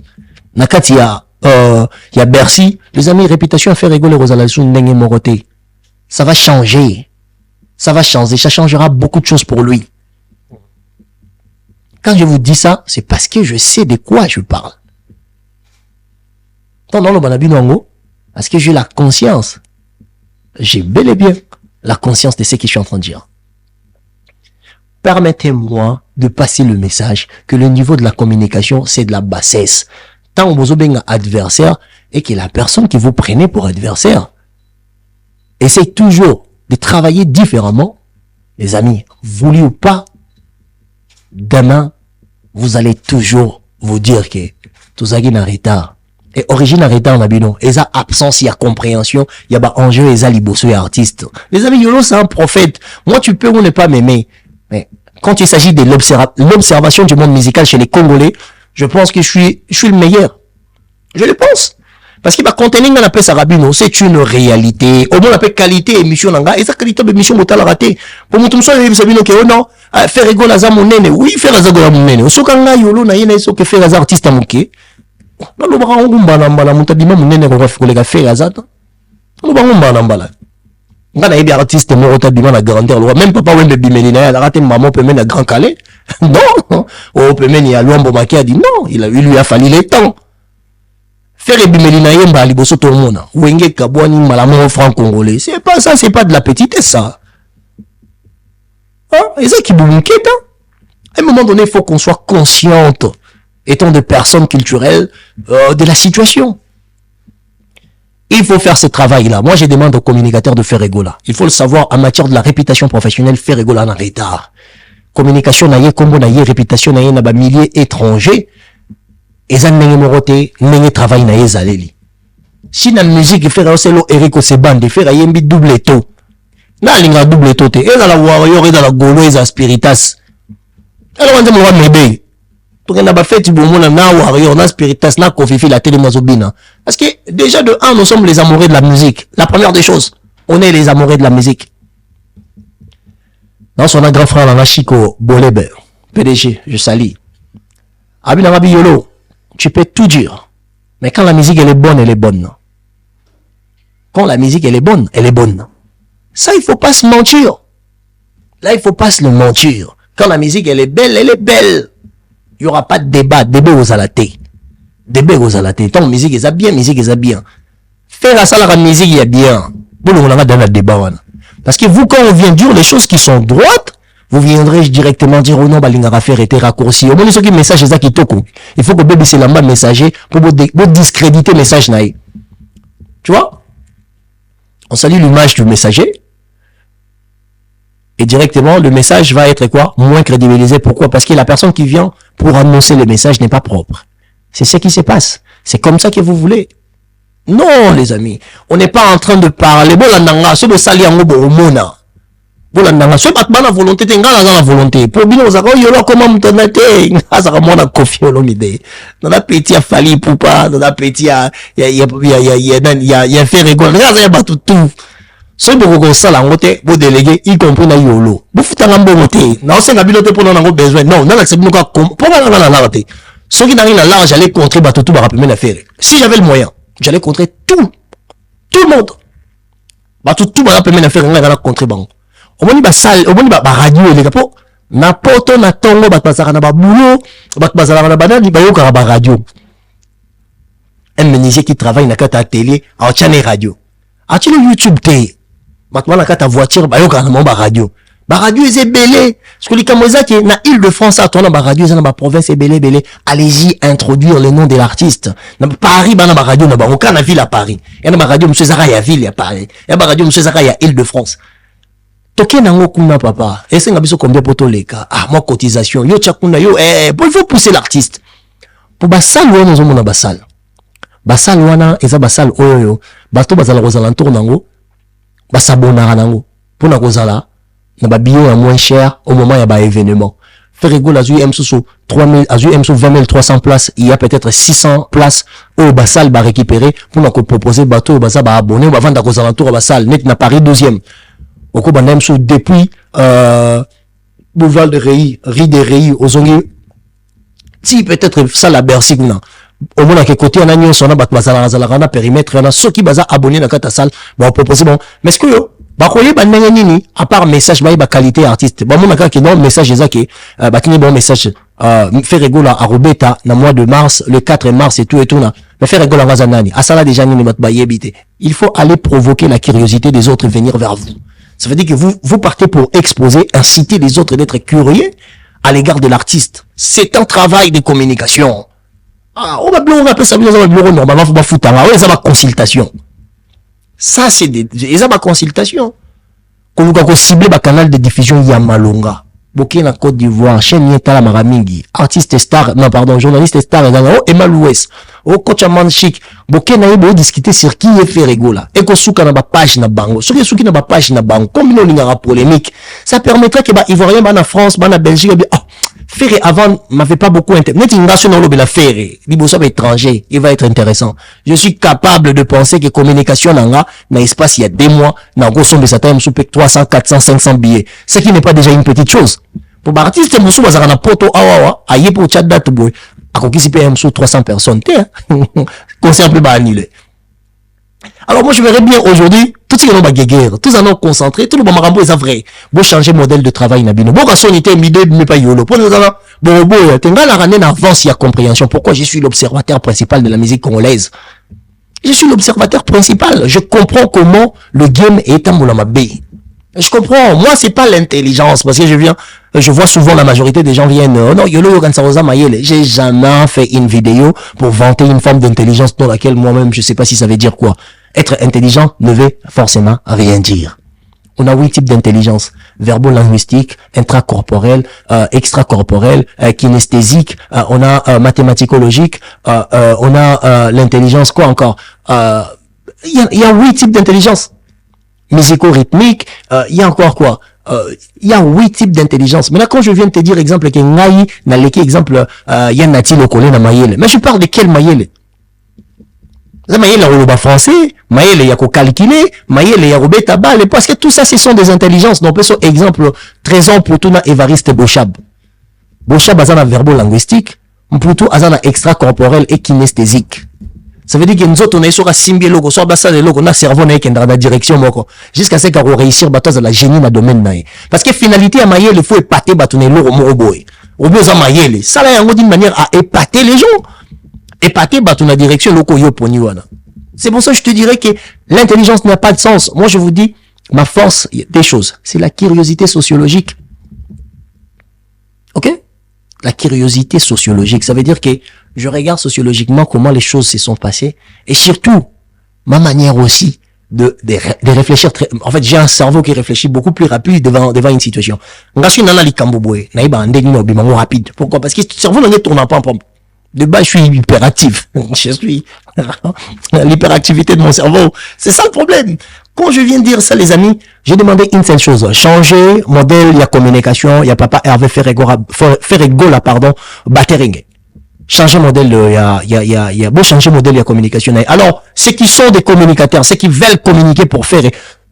Nakati il y a Bercy. Les amis, réputation est faire rigoler aux alalsou n'engue moroté. Ça va changer. Ça va changer. Ça changera beaucoup de choses pour lui. Quand je vous dis ça, c'est parce que je sais de quoi je parle. Dans le banabinongo, parce que j'ai la conscience. J'ai bel et bien la conscience de ce que je suis en train de dire. Permettez-moi de passer le message que le niveau de la communication, c'est de la bassesse. Tant vous avez un adversaire et que la personne que vous prenez pour adversaire, essayez toujours de travailler différemment. Les amis, voulu ou pas, demain, vous allez toujours vous dire que tout ça est en retard. Et origine en retard, nabino. Et ça, absence, il y a compréhension, il y a enjeu, et ça, libosso et artiste. Les amis, Yolo, c'est un prophète. Moi, tu peux ou ne pas m'aimer. Mais quand il s'agit de l'observation du monde musical chez les Congolais, je pense que je suis le meilleur. Je le pense. Parce qu'il va contenir dans la paix sarabino, c'est une réalité. Au moins, la paix qualité émission nanga, et ça qualité émission motala raté. Pour mon tumso, il sabino que oh non, faire rigolo à zamonene, oui, faire zagola monene. Au sokanga yolo na yena, que faire az artiste amuke. Dans le bras, on va n'ambala, montadima monene, on va faire les faire azat. Dans le bras, on va n'ambala. Quand il y a des artistes, on va la grandeur, même papa, ouais, bébé, il a raté maman, peut mener à Grand Calais. Non, on peut mener à Luambo Maki a dit non, il lui a fallu le temps. Faire ebimeli yemba liboso to mona wenge kabwani malamo franc congolais, c'est pas ça, c'est pas de la petitesse ça. Hein, et ça qui boumketa. À un moment donné, il faut qu'on soit consciente, étant de personnes culturelles, de la situation. Il faut faire ce travail-là. Moi, je demande aux communicateurs de faire rigola. Il faut le savoir, en matière de la réputation professionnelle, faire rigola en retard. Communication naïe, combo naïe, réputation naïe, n'a pas milliers étrangers. Et ça n'est moroté, n'est travail naïe zaleli. Si la musique fait aussi l'eau Eric Osebande, faire yembi double taux. Na linga double toté. Et dans la warrior et dans la golo et dans spiritas. Alors on dit moi mebe. Pour qu'on a pas fait du bon monde na warrior na spiritas na kofifi la télé mazobina. Parce que déjà de un nous sommes les amoureux de la musique. La première des choses, on est les amoureux de la musique. Dans son grand frère dans la Chico Bolebe, PDG, je salue. Abina Rabi Yolo, tu peux tout dire. Mais quand la musique elle est bonne, elle est bonne. Quand la musique elle est bonne, elle est bonne. Ça, il faut pas se mentir. Là, il faut pas se le mentir. Quand la musique elle est belle, elle est belle. Il y aura pas de débat, débat aux alatés. Débat aux alatés. Tant musique est bien, musique est bien. Faire la salle la musique il est bien. Bon, on va dans le débat. Parce que vous, quand on vient dire les choses qui sont droites, vous viendrez directement dire oh non, balingara faire était raccourci. Au moins, ce qui message est ça qui toko. Il faut que bébé c'est là-bas messager pour discréditer le message naï. Tu vois? On salue l'image du messager. Et directement, le message va être quoi? Moins crédibilisé. Pourquoi? Parce que la personne qui vient pour annoncer le message n'est pas propre. C'est ce qui se passe. C'est comme ça que vous voulez. Non, les amis. On n'est pas en train de parler. Bolandanga, ce que sali en gobo mona. Bolandanga, ce que la volonté, t'es la volonté. Pour bien, on a dit, yolo, comment m'tonate? Ça va m'en a confié, l'on idée. Dans la petite, fali poupa, dans la petite, y a fait rigoler. Regarde, y a tout. Ce que ça la ngote, vous déléguez, y compris na yolo. Vous foutez un bongote. Non, c'est un habileté pour nous besoin. Non, non, c'est nous quoi, pour moi, la l'arrêter. Ceux qui n'arrivent à l'argent, j'allais contrer, bah, tout va rappeler l'affaire. Si j'avais le moyen, j'allais contrer tout le monde. Bah, tout va rappeler l'affaire, on va contrer, bon. Au moins, bah, salle, au moins, bah, radio, les gars, n'importe, na tongo, bah, bazara na ba boulot, bah, bazara na banane, bah, yoka, bah, radio. Un menuisier qui travaille na kata télé, en channel radio. En channel YouTube, t'es. Maintenant, la ta voiture, bah, yoka, na radio. Bah, radio, est belé. Parce que les camoisa qui est na Île-de-France, à toi, na radio, na province, est belé. Allez-y, introduire le nom de l'artiste. Na Paris, bah, na radio, na aucun na ville à Paris. Et na radio, monsieur Zara, ya ville à Paris. Et na radio, monsieur Zara, ya Île-de-France. Toké nango kuna papa. Et c'est ngabiso combien pour tous les cas. Ah, moi, cotisation. Yo, tchakuna, yo, il faut pousser l'artiste. Pour basal, yo, nous avons basal. Basal, wana, eza basal, oyo, bato basal, rosalantour, nango. Basabonara, nango. Pour na rosala. Na ba bio à moins cher au moment il y a ba événement. Faire rigolo à sous 3000 à 20 300 places, il y a peut-être 600 places au basal ba récupérer pour nous proposer bateau basa ba abonner ba vendre aux alentours basal net na Paris 12e. Au coup bandem sous depuis boulevard de Rey, rue de Rey aux ongles. Si peut-être ça la Bercy non. Au moins à quel côté on a nion son a bat basal na périmètre on a ceux qui basa abonner dans ta salle bon proposer bon mais ce que yo bah quoi bah nini à part message bah qualité artiste bah mon qui non message ezaki bah qui bon message fait rigolo à Robeta na mois de mars le 4 mars et tout là mais fait rigolo à Vazanani à ça là déjà nini notre bayebité il faut aller provoquer la curiosité des autres et venir vers vous. Ça veut dire que vous partez pour exposer, inciter les autres d'être curieux à l'égard de l'artiste. C'est un travail de communication. Ah on va appeler ça bureau normalement faut pas foutre là ouais ça va consultation. Ça, c'est des consultations. Quand nous avons ciblé le canal de diffusion Yamalonga, Boké la Côte d'Ivoire, chaîne Yetala Maramingi, artiste star, non pardon, journaliste star, Emma Louès, au coach Aman Chic, Boké na yebo discuter sur qui est fait rigola. Et qu'on souka na ba page na bango, sur qui na ba page na bango, comme nous n'avons polémique, ça permettrait que ba Ivoirien, ba na France, ba na Belgique, Ferré avant m'avait pas beaucoup intéressé. National la Ferré, l'Ibosso étranger, il va être intéressant. Je suis capable de penser que communication n'a espace il y a des mois, n'a gros son de sa taille, 300, 400, 500 billets. Ce qui n'est pas déjà une petite chose. Pour l'artiste, Moussou, bazarana poto, awa, aïe pour chat date boy. À quoi qui s'y paye 300 personnes, concert plus bas annulé. Alors moi je verrais bien aujourd'hui tout ce qui est dans guerre, tous en ont concentré, tout le monde marambo est vrai. Bon changer modèle de travail nabino. Bon rationalité midé mais pas yolo. Pour nous alors bon tenga la ramener en avance il y a compréhension. Pourquoi je suis l'observateur principal de la musique congolaise. Je suis l'observateur principal. Je comprends comment le game est un moulama B. Je comprends. Moi c'est pas l'intelligence parce que je vois souvent la majorité des gens viennent non yolo kansaroza mayele. J'ai jamais fait une vidéo pour vanter une forme d'intelligence dans laquelle moi-même je sais pas si ça veut dire quoi. Être intelligent ne veut forcément rien dire. On a 8 types d'intelligence. Verbo-linguistique, intracorporel, extracorporel, kinesthésique, on a mathématicologique, on a l'intelligence quoi encore. Il y a 8 types d'intelligence. musico-rythmique, il y a encore quoi? Il y a 8 types d'intelligence. Maintenant, quand je viens de te dire exemple que ngai na leki exemple il y a nati lokole na mayele. Mais je parle de quel mayele? Ça mayele ya oloba français, mayele ya ko calculer, mayele ya robeta balle parce que tout ça ce sont des intelligences. Donc peut exemple trésor pour tout na Évariste Bochab. Bochab azana verbo-linguistique, Mputu azana extra-corporel et kinesthésique. Ça veut dire que nous autres, on est sur un simbi logo, sur basa de logo, on a cerveau qui est dans la direction moko, jusqu'à ce qu'on réussir bataille la génie dans le domaine naï. Parce que finalité à mailler, il faut épater bâtonner logo moroboy. Au mieux à mailler, ça là, on d'une manière à épater les gens, épater bâtonner la direction logo yo poniwana. C'est pour ça que je te dirais que l'intelligence n'a pas de sens. Moi, je vous dis, ma force des choses, c'est la curiosité sociologique. Ok? La curiosité sociologique, ça veut dire que je regarde sociologiquement comment les choses se sont passées et surtout ma manière aussi de réfléchir. En fait, j'ai un cerveau qui réfléchit beaucoup plus rapide devant une situation. Rapide. Pourquoi? Parce que le cerveau ne tourne pas en pompe. De base, je suis hyperactif. Je suis l'hyperactivité de mon cerveau. C'est ça le problème. Quand je viens de dire ça, les amis, j'ai demandé une seule chose. Changer modèle, il y a communication, il y a papa Hervé Ferregola, pardon, Battering. Changer modèle, il y a beau changer modèle, il y a communication. Alors, ceux qui sont des communicateurs, ceux qui veulent communiquer pour faire,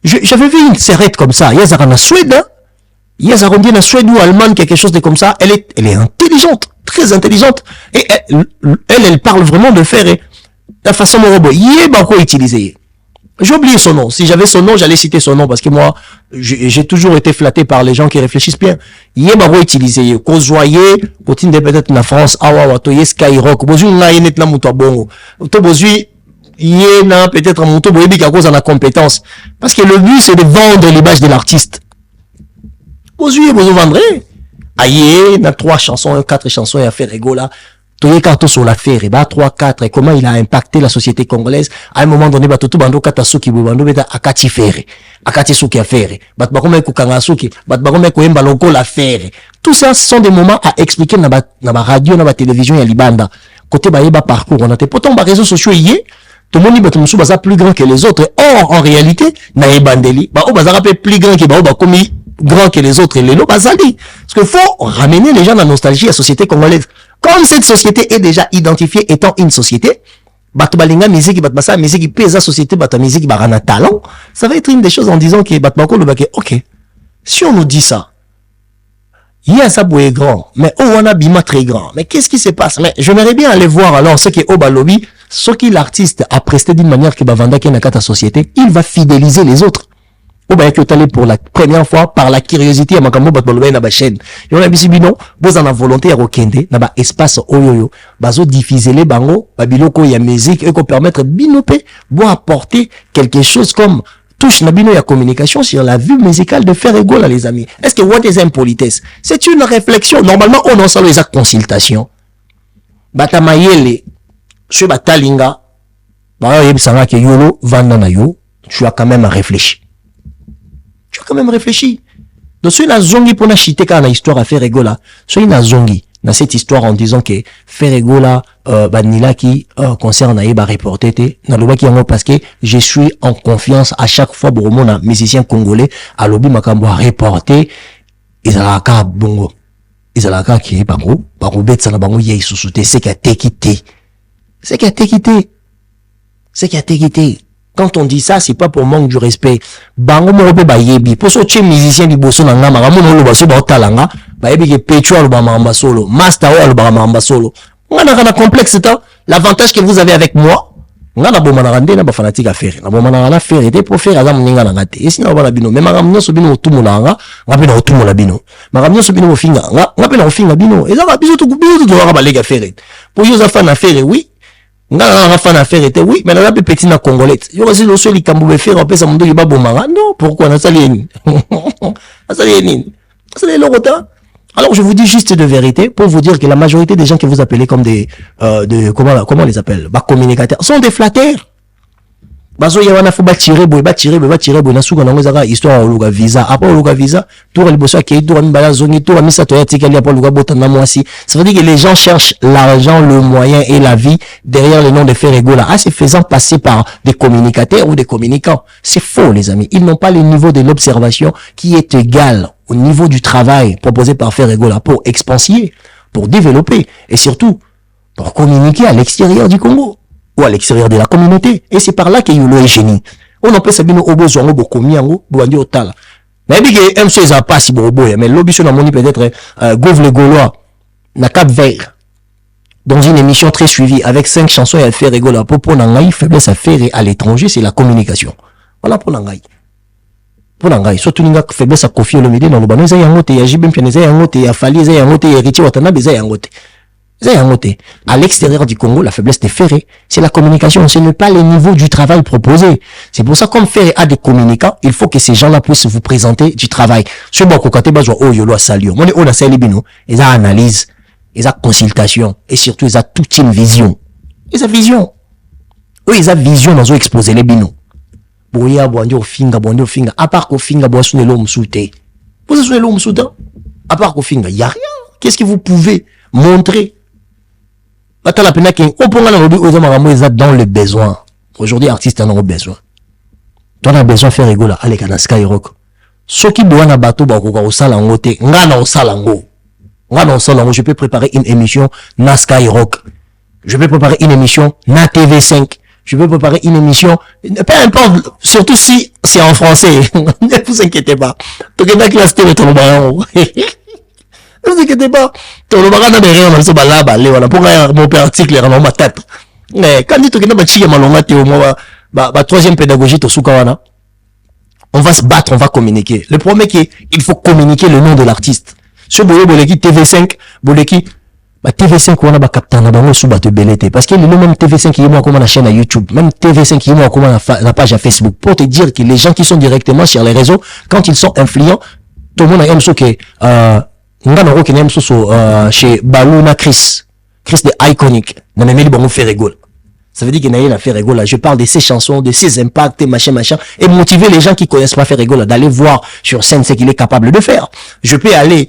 j'avais vu une serrette comme ça. Il y a Zara en Suède, hein? Il y a Zara en Suède ou Allemagne, quelque chose de comme ça. Elle est intelligente, très intelligente. Et elle parle vraiment de faire la façon dont robot. Il est beaucoup utilisé. J'ai oublié son nom. Si j'avais son nom, j'allais citer son nom parce que moi, j'ai toujours été flatté par les gens qui réfléchissent bien. Il est beaucoup utilisé. Qu'on joyeux, continue peut-être na France, awa toye Skyrock. Bozu na yenet na muto bongo. To bozu yé na peut-être muto boyebi à cause de la compétence. Parce que le but c'est de vendre l'image de l'artiste. Bozu vendre. Aïe, na 3 chansons, 4 chansons et à faire rigola. Toye carton sur l'affaire, et bah 3, 4, et comment il a impacté la société congolaise. À un moment donné, bah tout bando katasuki bando beta akati faire, akati suki affaire, bat bakome kukanga suki, bat bakome koyemba loko l'affaire. Tout ça, ce sont des moments à expliquer na ba radio, na ba télévision et libanda. Côté ba yeba parcours, on a été pourtant ba réseaux sociaux yé. Tout le monde dit bah tout le monde plus grand que les autres. Or en réalité, na yebandeli, bah o bazara plus grand que ba komi grand que les autres et les lots bazali. Parce qu'il faut ramener les gens dans la nostalgie à la société congolaise. Comme cette société est déjà identifiée étant une société, Batubalinga musique, Batbasa musique qui pèse la société, Bata musique qui barana talent, ça va être une des choses en disant que Batbako le baquet, ok, si on nous dit ça, il y a ça est grand, mais Owana Bima très grand, mais qu'est-ce qui se passe? Mais j'aimerais bien aller voir alors ce qui est Oba Lobby, ce qui l'artiste a presté d'une manière que Bavanda qui n'a société, il va fidéliser les autres. Ou bien que tu allé pour la première fois par la curiosité à makambo batbolobé na ba chaîne. Yon a bisi bino, boza na volonté ya rokende na ba espace oyoyo, bazo diffuser les bango, babiloko ya musique et ko permettre binope bo apporter quelque chose comme touche na bino ya communication sur la vue musicale de faire égale les amis. Est-ce que what is impolitesse? C'est une réflexion. Normalement on en sort les consultations. Batamayele, sur batalinga, ba yebisanga ke yolo vanda na yo, tu as quand même réfléchi. Tu as quand même réfléchi. Donc, si la zongi pour na chiter quand la histoire à faire rigola, si la zongi, dans cette histoire en disant que faire rigola, banila qui, concerne Aïba reporté, na loba qui en parce que je suis en confiance à chaque fois pour mon musicien congolais, à l'obi makambo à reporter, ils ont la bongo. Ils ont la qui est bango, bet ça na bango yé sous-souté, c'est qui a été quitté. C'est qui a été quitté. C'est qui a été quitté. Quand on dit ça, c'est pas pour manque du respect. Bango mo pe ba yebi. Pour so che musicien di bosso na ngama ngamu no baso ba talanga, ba yebi ke pecho lo ba mamba solo, master o lo ba mamba solo. Ngana kana complexe ta. L'avantage que vous avez avec moi, ngana bo manarande na ba fanatique à faire. Na bo manarana faire était pour faire azam ninga na ngate. Et sinon ba bino, même ngam nyoso bino otumula nga, ngapi na otumula bino. Ngam nyoso bino ofinga, ngapi na ofinga bino. Et ça va biso to ba lega faire. Pour yo za fa na faire oui. Nga fan affaire était oui mais na petit na congolais yo aussi le seul kambo faire on peut ça mundo ba bomanga non pourquoi na salieni na salieni c'est le rota. Alors je vous dis juste de vérité pour vous dire que la majorité des gens que vous appelez comme des comment on les appelle bah communicateurs sont des flatteurs. bazo ya wana faut tirer boy na suka na ngozaka histoire oluka visa après oluka visa tour le bosso qui tour mbala zongi tour misa to yatika li après oluka botana mwasi. Ça veut dire que les gens cherchent l'argent, le moyen et la vie derrière le nom de Ferregola. Ah, c'est faisant passer par des communicateurs ou des communicants. C'est faux les amis, ils n'ont pas le niveau de l'observation qui est égal au niveau du travail proposé par Ferregola pour expanser, pour développer et surtout pour communiquer à l'extérieur du Congo ou à l'extérieur de la communauté. Et c'est par là qu'il y a le génie. On peut savoir obo zongo bokomi yango boandi otala. Mais bien que MC ça passe boboya, mais l'objet na moni peut-être Gouv le Gaulois na Cap Vert dans une émission très suivie avec 5 chansons et elle fait rigoler pour nangai faiblesse à faire à l'étranger, c'est la communication. Voilà pour nangai. Pour nangai, surtout ninga faiblesse à confier le midi dans le banon, ça yangote ya jibem piane ça yangote ya fali ça yangote ya richi watanabe ça yangote. À l'extérieur du Congo, la faiblesse des ferrés, c'est la communication, ce n'est pas le niveau du travail proposé. C'est pour ça, comme Ferré a des communicants, il faut que ces gens-là puissent vous présenter du travail. Sur bon côté, ils ont analyse, ils ont consultation, et surtout, ils ont toute une vision. Ils ont vision. Eux, ils ont vision dans exposer les binos. À part qu'au finga, vous avez l'homme souté. Vous avez l'homme souté. À part qu'au finga, il n'y a rien. Qu'est-ce que vous pouvez montrer? Dans le besoin. Aujourd'hui, artistes en ont besoin. Tu as besoin de faire rigoler. Allez, dans Skyrock. Ce qui doit na bateau, au salangote, ngana au salango. Ngana au salango, je peux préparer une émission na Skyrock. Je peux préparer une émission na TV5. Je peux préparer une émission, peu importe, surtout si c'est en français. Ne vous inquiétez pas. Tu as classe TV, ton baron. Ne vous inquiétez pas. Tu as pas de rien, mais c'est pas là, voilà. Pour mon père article, dans ma tête. Mais quand tu as dit que troisième pédagogie, on va se battre, on va communiquer. Le problème est qu'il faut communiquer le nom de l'artiste. Ce boulot, boleki TV5, boleki, TV5, on a ba captana, ba sous ba te belete. Parce que le nom même TV5, il y a comme la chaîne à YouTube. Même TV5, il y a comme la page à Facebook. Pour te dire que les gens qui sont directement sur les réseaux, quand ils sont influents, tout le monde aime ce que, chez Baluna Chris de Iconic, n'a même pas fait rigoler. Ça veut dire qu'il n'a fait rigoler. Je parle de ses chansons, de ses impacts, machin, et motiver les gens qui connaissent pas faire rigoler, d'aller voir sur scène ce qu'il est capable de faire. Je peux aller,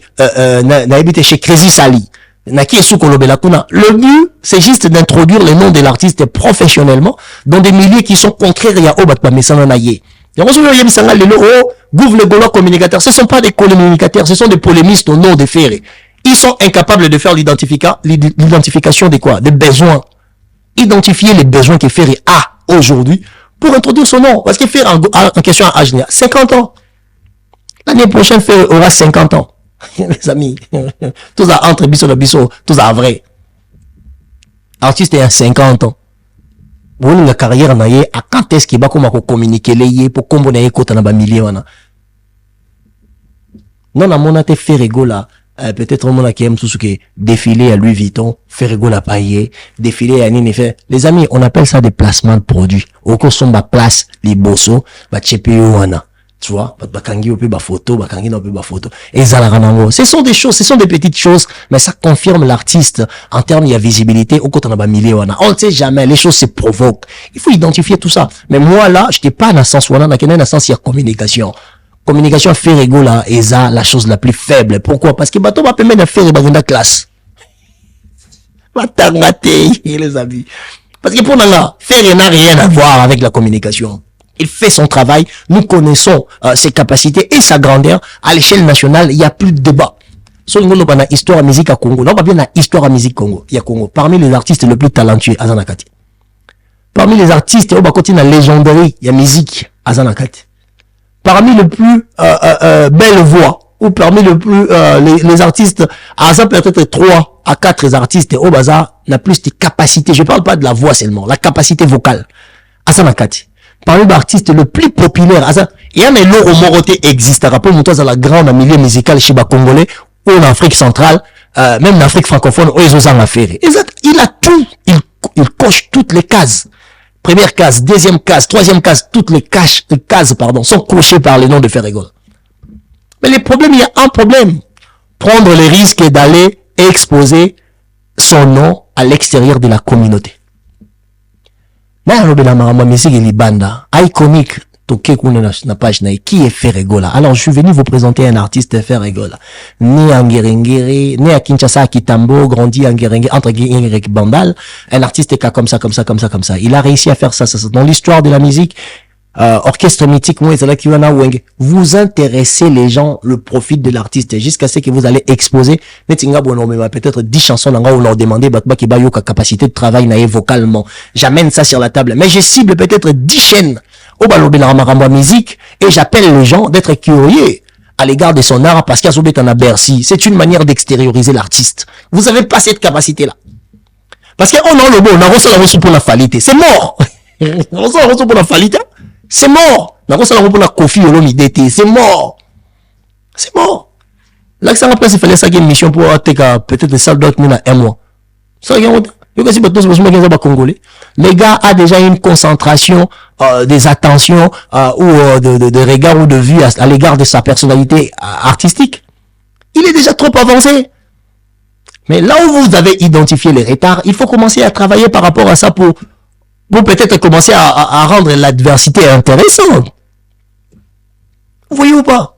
n'habiter chez Crazy Sally. Le but, c'est juste d'introduire le nom de l'artiste professionnellement dans des milieux qui sont contraires à Obatpa Messananaye. Gouv le Gaulois communicateurs, ce ne sont pas des communicateurs, ce sont des polémistes au nom de Ferré. Ils sont incapables de faire l'identification des quoi? Des besoins. Identifier les besoins que Ferré a aujourd'hui pour introduire son nom. Parce que Ferré en question à âge, 50 ans. L'année prochaine, Ferré aura 50 ans. Les amis, tout ça entre biso, tout ça vrai. Artiste est à 50 ans. Bon, la carrière na ye, à quand est-ce qu'il va communiquer les pour combo na ye kota na ba million na. Non, na mona te Ferrego là, peut-être mon qui aime tout ce qui est défilé à Louis Vuitton, Ferrego la paillé, défilé à Nini fait. Les amis, on appelle ça des placements de produits. Au cours son ba place, les bossos, ba chepeo wana. Tu vois, bakangi ope ba photo, bakangi na ope ba photo. Et zalaranango. Ce sont des choses, ce sont des petites choses, mais ça confirme l'artiste en termes de visibilité au côté de ba million. On ne sait jamais, les choses se provoquent. Il faut identifier tout ça. Mais moi là, je n'étais pas dans le sens où on a dans le sens il y a communication. Communication fait rigola et ça la chose la plus faible. Pourquoi? Parce que bateau va permettre de faire une classe. Les amis. Parce que pour nous là, faire n'a rien à voir avec la communication. Il fait son travail, nous connaissons ses capacités et sa grandeur. À l'échelle nationale, il n'y a plus de débat. So, nous avons une histoire à musique à Congo. Nous avons une histoire à musique Congo. Il y a Congo. Parmi les artistes les plus talentueux, à Zanakati. Parmi les artistes, on va continuer la légenderie, il y a musique à Zanakati. Parmi les plus belles voix, ou parmi les artistes, à ça peut-être 3 à 4 artistes, au bazar, n'a plus de capacité. Je ne parle pas de la voix seulement, la capacité vocale. À Zanakati. Parmi les artistes le plus populaire, il y a un lot au Moroté existe, rapport à la grande milieu musical chez les Congolais, ou en Afrique centrale, même en Afrique francophone, où ils ont affaire. Il a tout, il coche toutes les cases. Première case, deuxième case, troisième case, toutes les cases, sont cochées par le nom de Ferrego. Mais le problème, il y a un problème. Prendre le risque d'aller exposer son nom à l'extérieur de la communauté. Na lobela marama musique libanda iconique toke kuna na page na qui est Ferregola. Alors je suis venu vous présenter un artiste Ferregola. Né à Ngerengere, né à Kinshasa à Kitambo, grandi à Ngerengere entre Ngerengere et Bandal, un artiste qui a comme ça. Il a réussi à faire ça. Dans l'histoire de la musique, orchestre mythique, vous intéressez les gens, le profit de l'artiste, jusqu'à ce que vous allez exposer. Peut-être 10 chansons, on leur demandait, capacité de travail, vocalement. J'amène ça sur la table. Mais je cible peut-être 10 chaînes au Balobela musique et j'appelle les gens d'être curieux à l'égard de son art parce qu'il y a Bercy. C'est une manière d'extérioriser l'artiste. Vous n'avez pas cette capacité-là. Parce qu'on a le bon, on a reçu la reçu pour la falité. C'est mort. On a reçu la reçu pour la falité. C'est mort. On a reçu la reçu pour la Kofi Olomidete. C'est mort. C'est mort. Là, que ça après, il fallait ça qu'il y ait une mission pour peut-être des salles d'autres à un mois. Ça, les gars a déjà une concentration des attentions ou de regard ou de vue à l'égard de sa personnalité artistique. Il est déjà trop avancé. Mais là où vous avez identifié les retards, il faut commencer à travailler par rapport à ça pour peut-être commencer à rendre l'adversité intéressante. Vous voyez ou pas?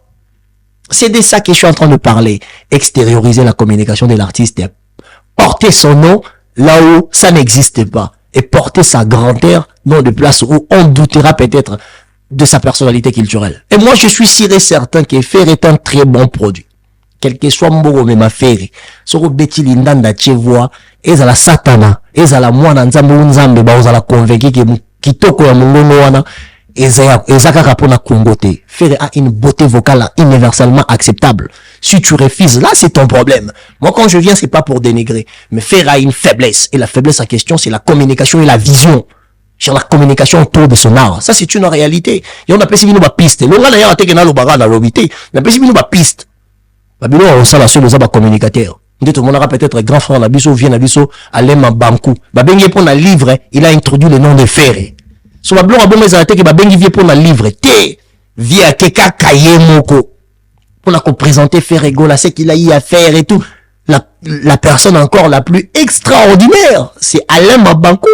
C'est de ça que je suis en train de parler. Extérioriser la communication de l'artiste. Porter son nom là où ça n'existe pas. Et porter sa grandeur dans des places où on doutera peut-être de sa personnalité culturelle. Et moi, je suis sûr et certain que Fer est un très bon produit. Quel que soit Mbogo Mema Ferre, Soro Beti Lindanda Tchevoa, Ezala Satana, Ezala Mwana Nzambe Unzambe, Baozala convaincu que Kitoko ya Mungono wana, Ezaka Rapona Kongote. Ferre a une beauté vocale universellement acceptable. Si tu refuses, là, c'est ton problème. Moi, quand je viens, c'est pas pour dénigrer. Mais Ferre a une faiblesse. Et la faiblesse en question, c'est la communication et la vision. Sur la communication autour de son art. Ça, c'est une réalité. Et on appelle ça une piste. L'on a attaqué le baga dans l'obité. On appelle ça une piste. Babylon, on sait la seule aux communicateurs. Tout le monde aura peut-être grand frère Nabiso, vient Nabiso, Alema Bankou. Babengi pour un livre, il a introduit le nom de Ferre. So Babylon a bon mes arrêtés que Babengi vient pour un livre. Té, via Keka Kayemoko. Pour la présenter Ferregola, c'est qu'il a eu à faire et tout. La personne encore la plus extraordinaire, c'est Alema Bankou.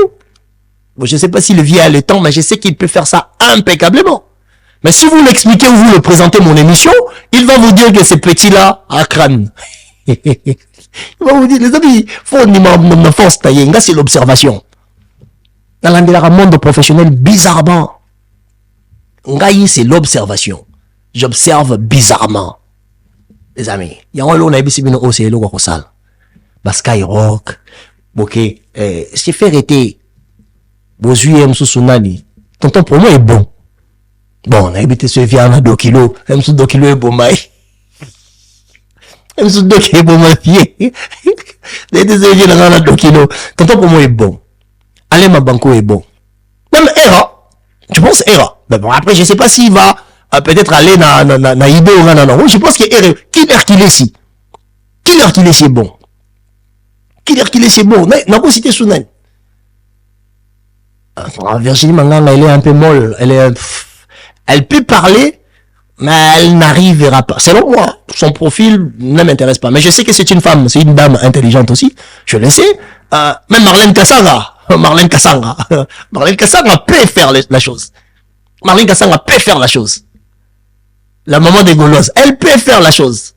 Bon, je ne sais pas si le vieux a le temps, mais je sais qu'il peut faire ça impeccablement. Mais si vous l'expliquez ou vous le présentez mon émission, il va vous dire que ce petit-là a crâne. Il va vous dire, les amis, faut une force taillée. C'est l'observation. Dans le monde professionnel, bizarrement, c'est l'observation. J'observe bizarrement. Les amis, il y a un lot de c'est le Rosal. Skyrock, ok, c'est faire été. Vos UM sous Sunani, tonton pour moi est bon. Bon, on a habité ce vieux à 2 kilos, même sous 2 kilos est bon, maï. Même sous 2 kilos est bon, ma fille. Des vieux à 2 kilos. Tonton pour moi est bon. Allez, ma banco est bon. Même Era, je pense Era. Mais bon, après, je sais pas s'il va peut-être aller na idée ou non. Je pense que Era, qui l'air qu'il est si. Qui l'air qu'il est si bon. Qui l'air qu'il est si bon. N'a pas cité Sunani. Virginie Manganga, elle est un peu molle. Elle peut parler, mais elle n'arrivera pas. Selon moi, son profil ne m'intéresse pas. Mais je sais que c'est une femme, c'est une dame intelligente aussi. Je le sais. Même Marlène Kassanga. Marlène Kassanga peut faire la chose. Marlène Kassanga peut faire la chose. La maman des Gauloises, elle peut faire la chose.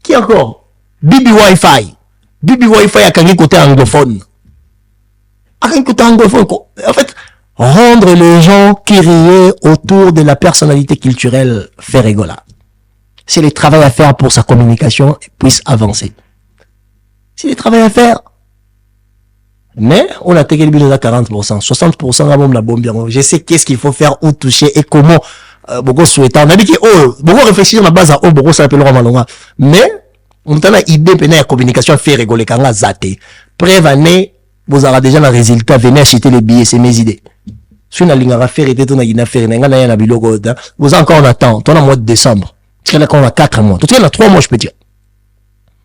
Qui encore? Bibi Wi-Fi. Bibi Wi-Fi a qu'un côté anglophone. En fait, rendre les gens curieux autour de la personnalité culturelle Ferregola. C'est le travail à faire pour sa communication puisse avancer. C'est le travail à faire. Mais on a tagué le bilan à 40%, 60% à la bombe bien. Je sais qu'est-ce qu'il faut faire, où toucher et comment. Beaucoup souhaitant. On a dit que beaucoup réfléchir à la base à beaucoup ça appelle Romalonga. Mais on a une idée de la communication Ferregola quand on a zaté. Prévenez. Vous aurez déjà le résultat, venez acheter les billets, c'est mes idées. Si on a l'ingara faire, vous avez encore un temps, on a mois de décembre. Tu as 4 mois. Tu as 3 mois, je peux dire.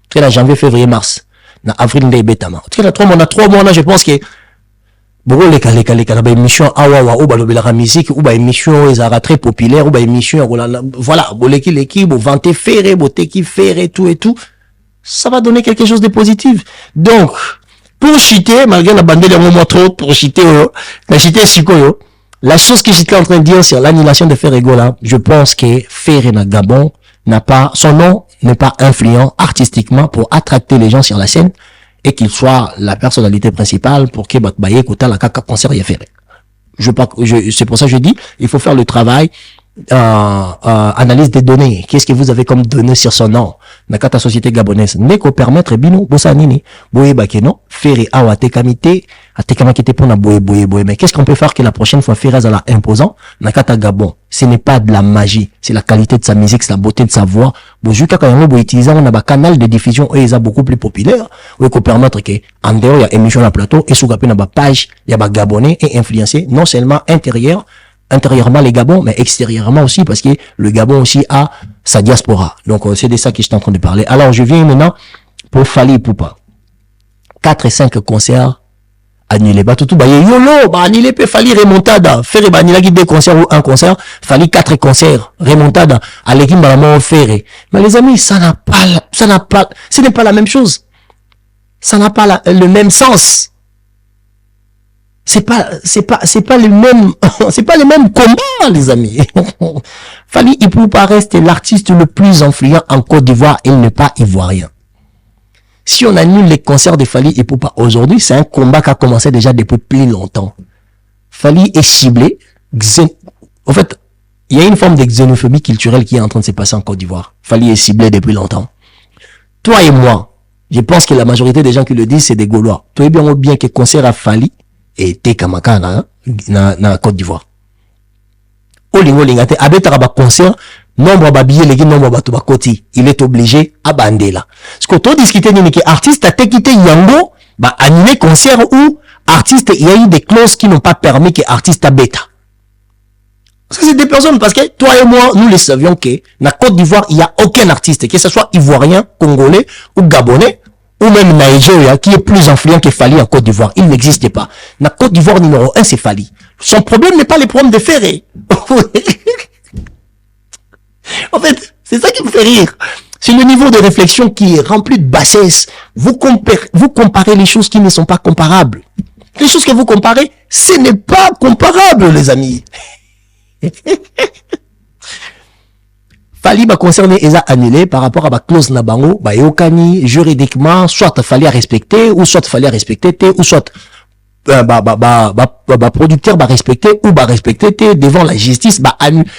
Tu as janvier, février, mars. Na avril, mai, bétama. Tu as 3 mois, on a 3 mois, là, je pense que, bon, les émission, ou la musique, ou émission, ils sont très populaires, ou émission, voilà, l'équipe, vanter ferré, teki ferré, tout et tout. Ça va donner quelque chose de positif. Donc, pour chuter, malgré la bandée de moment trop, pour chuter, la chuter Sikoyo, la chose que j'étais en train de dire sur l'annulation de Ferrego là, je pense que Ferré Gabon n'a pas, son nom n'est pas influent artistiquement pour attracter les gens sur la scène et qu'il soit la personnalité principale pour que Bakbaye Kota la kaka concert y Ferré. C'est pour ça que je dis, il faut faire le travail, analyse des données. Qu'est-ce que vous avez comme données sur son nom? Nakata société gabonaise. Neko permettre bino, bossa nini, boye bakeno, Ferré awate kamite, atekamite pour na boye. Mais qu'est-ce qu'on peut faire que la prochaine fois Ferré la imposant? Nakata Gabon. Ce n'est pas de la magie. C'est la qualité de sa musique, c'est la beauté de sa voix. Bojuka quand on utiliser, on a un canal de diffusion, et ils beaucoup plus populaire. Ou qu'on permettre que, en dehors, il y a émission à plateau, et sous la page, il y a Gabonais et influencé, non seulement intérieurement les Gabons, mais extérieurement aussi, parce que le Gabon aussi a sa diaspora. Donc, c'est de ça que je suis en train de parler. Alors, je viens maintenant pour Fally Ipupa. 4 et 5 concerts annulés. Bah, tout, yolo, bah, annulé, peut Fally remontada. Faire, bah, annulé, deux concerts ou un concert. Fally 4 concerts. Remontada. À l'équipe, bah, la faire. Mais les amis, ce n'est pas la même chose. Ça n'a pas le même sens. C'est pas le même, c'est pas le même combat, les amis. Fally Ipupa reste l'artiste le plus influent en Côte d'Ivoire. Il n'est pas ivoirien. Si on annule les concerts de Fally Ipupa aujourd'hui, c'est un combat qui a commencé déjà depuis plus longtemps. Fally est ciblé. En fait, il y a une forme de xénophobie culturelle qui est en train de se passer en Côte d'Ivoire. Fally est ciblé depuis longtemps. Toi et moi, je pense que la majorité des gens qui le disent, c'est des Gaulois. Toi et bien que concert à Fally et Tekamaka na Côte d'Ivoire. Olingo lingate abetara ba concert nombre ba billet legi nombre ba to ba koti, il est obligé à bander là. Ce que tu discuter ni que artiste a quitté yango ba annuler concert ou artiste il y a eu des clauses qui n'ont pas permis que artiste a bêta. Parce que c'est des personnes, parce que toi et moi, nous les savions que na Côte d'Ivoire, il n'y a aucun artiste, que ce soit ivoirien, congolais ou gabonais, ou même Nigeria, qui est plus influent que Fally en Côte d'Ivoire. Il n'existe pas. La Côte d'Ivoire numéro 1, c'est Fally. Son problème n'est pas les problèmes de Ferré. En fait, c'est ça qui me fait rire. C'est le niveau de réflexion qui est rempli de bassesse. Vous comparez les choses qui ne sont pas comparables. Les choses que vous comparez, ce n'est pas comparable, les amis. Fally va concerner Eza annulé par rapport à la clause Nabango, bah yokani juridiquement, soit Fally à respecter, ou soit Fally à respecter, ou soit producteur va respecter, ou va respecter devant la justice,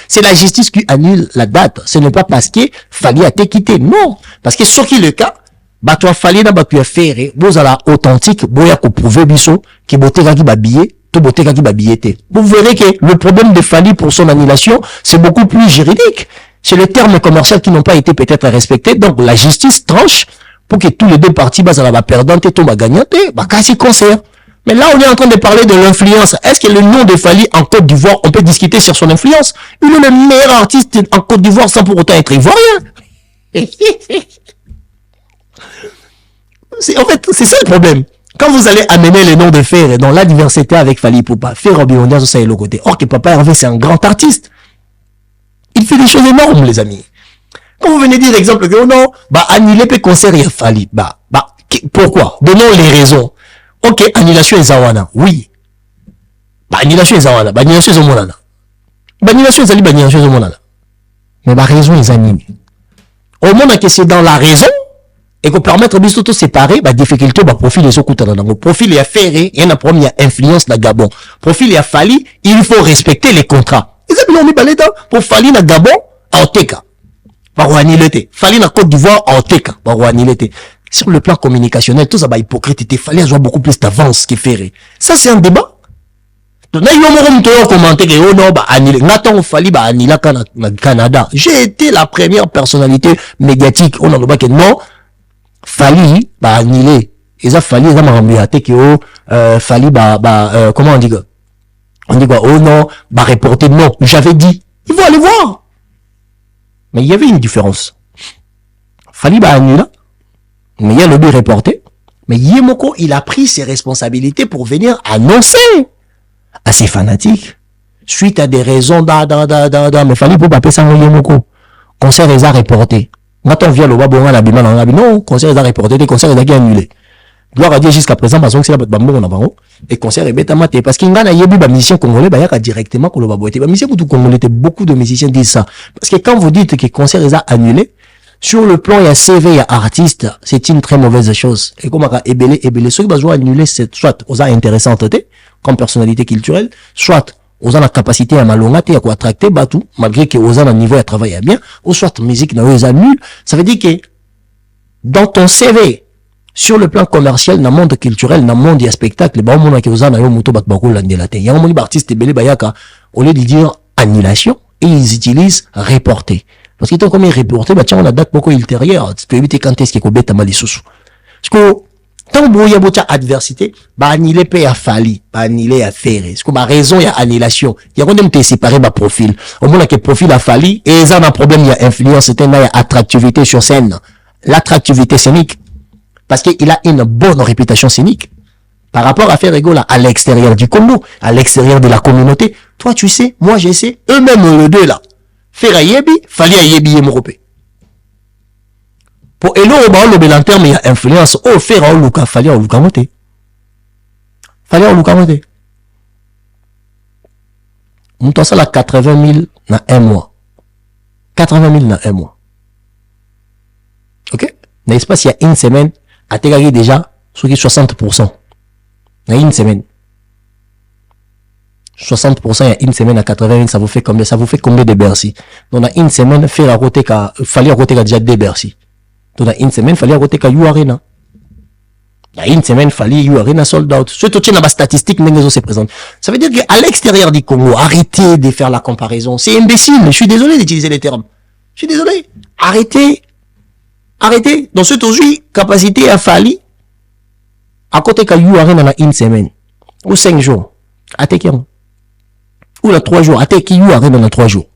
c'est la justice qui annule la date. Ce n'est pas parce que Fally a été quitté, non. Parce que ce qui est le cas, bah toi Fally n'a pas pu faire, vous à la authentique, boya ko prouver biso, qui boté qui va billet, tout boté qui va billetté. Vous verrez que le problème de Fally pour son annulation, c'est beaucoup plus juridique. C'est le terme commercial qui n'ont pas été peut-être respectés. Donc, la justice tranche pour que tous les deux parties, ça va perdante et tout va gagnante, bah, quasi concert. Mais là, on est en train de parler de l'influence. Est-ce que le nom de Fally en Côte d'Ivoire, on peut discuter sur son influence? Il est le meilleur artiste en Côte d'Ivoire sans pour autant être ivoirien. En fait, c'est ça le problème. Quand vous allez amener les noms de Ferré dans la diversité avec Fally Ipupa, Ferré Obiondia, ça est le côté. Or que Papa Hervé, c'est un grand artiste. Il fait des choses énormes, les amis. Quand vous venez dire l'exemple que, oh non, bah, annuler peut concert et Fally. Pourquoi? Donnons les raisons. Ok, annulation et Zawana. Oui. Bah, annulation et Zawana. Bah, annulation et Zomonana. Bah, annulation et Zali, bah, annulation et Zomonana. Mais bah, raison et Zanini. Au moment que c'est dans la raison, et qu'on permettre de se séparer, bah, difficulté, bah, profil et Sokuta dans le profil et à Ferré, et un problème, il y a influence la Gabon. Profil et à Fally, il faut respecter les contrats. Ils ont mis baleta pour Fally na Gabon en Teka. Par annuler. Fally na Côte d'Ivoire en Teka. Par annuler. Sur le plan communicationnel, tout ça va hypocrite. Fally avoir beaucoup plus d'avance que Ferré. Ça, c'est un débat. Donc, là, ils ont commenté que, oh non, bah, annuler. Nathan Fally, bah, annuler Canada. J'ai été la première personnalité médiatique. On en a que non. Fally, bah, annuler. Ils ont Fally, ils ont rambiaté que, oh, Fally, comment on dit que? On dit quoi? Oh non, bah reporter, non. J'avais dit. Il faut aller voir. Mais il y avait une différence. Fally bah annuler. Mais il y a le but reporté. Mais Yemoko, il a pris ses responsabilités pour venir annoncer à ses fanatiques. Suite à des raisons mais Fally pour pas payer ça Yemoko. Concert les a reporté. Quand on vient le bas, bon, non, concert les a reporté, des concerts les a annulés. Gloire à Dieu jusqu'à présent, parce que c'est la bambo on a bango. Et concert est bête à mater. Parce qu'il y a des musiciens congolais, bah, y a directement qu'on va boiter. Les musiciens congolais, beaucoup de musiciens disent ça. Parce que quand vous dites que le concert est annulé, sur le plan, il y a CV, il y a artiste, c'est une très mauvaise chose. Et comme à Ebele, ceux qui besoin annuler, c'est soit aux intéressants comme personnalité culturelle, soit aux la capacité à malongate, à quoi attracter, batou, malgré que aux un niveau à travailler bien, ou soit musique n'a pas nul. Ça veut dire que, dans ton CV, sur le plan commercial, dans le monde culturel, dans le monde du spectacle, bah, on a que vous en avez un moto bakbako l'andelate. Il y a un monde d'artistes Ebele Bayaka, au lieu de dire annulation, et ils utilisent reporter. Parce qu'ils ont comme reporté, bah, tiens, on a date beaucoup ultérieure. Tu peux éviter quand est-ce qu'il y a bête à malissous. Parce que, tant que il y a beaucoup d'adversité, bah, annuler paye à fali, bah, annuler à faire. Parce que, bah, raison, il y a annulation. Il y a quand même te séparer, bah, profil. Au moins, que profil a fali, et ça, un problème, il y a influence, il y a attractivité sur scène. L'attractivité scénique. Parce qu'il a une bonne réputation scénique. Par rapport à faire égaux à l'extérieur du Congo, à l'extérieur de la communauté. Toi, tu sais, moi, je sais, eux-mêmes, les deux, là. Faire à yebi, fallait à yebi et pour elo ba le belan terme il y a influence au faire au luka fallait au luka monter. Fallait au luka monter. On t'a ça la 80 000 dans un mois. 80 000 dans un mois. Ok? N'est-ce pas s'il y a une semaine, à t'égarer déjà, sur 60%. Dans une semaine. 60% il y a une semaine à 80 000, ça vous fait combien? Ça vous fait combien de Bercy? Donc, dans une semaine, faire à roter fallait à roter déjà des Bercy. Donc, dans une semaine, fallait à roter You Arena. Il y a une semaine, fallait You Arena sold out. Surtout, tu as des statistiques, mais se présente. Ça veut dire qu'à l'extérieur du Congo, arrêtez de faire la comparaison. C'est imbécile. Je suis désolé d'utiliser les termes. Je suis désolé. Arrêtez. Arrêtez. Donc, ce aujourd'hui, capacité à Fali, à côté de You Arena dans une semaine, ou 5 jours, à Tekion. Ou dans 3 jours, à Tekion arrive dans 3 jours.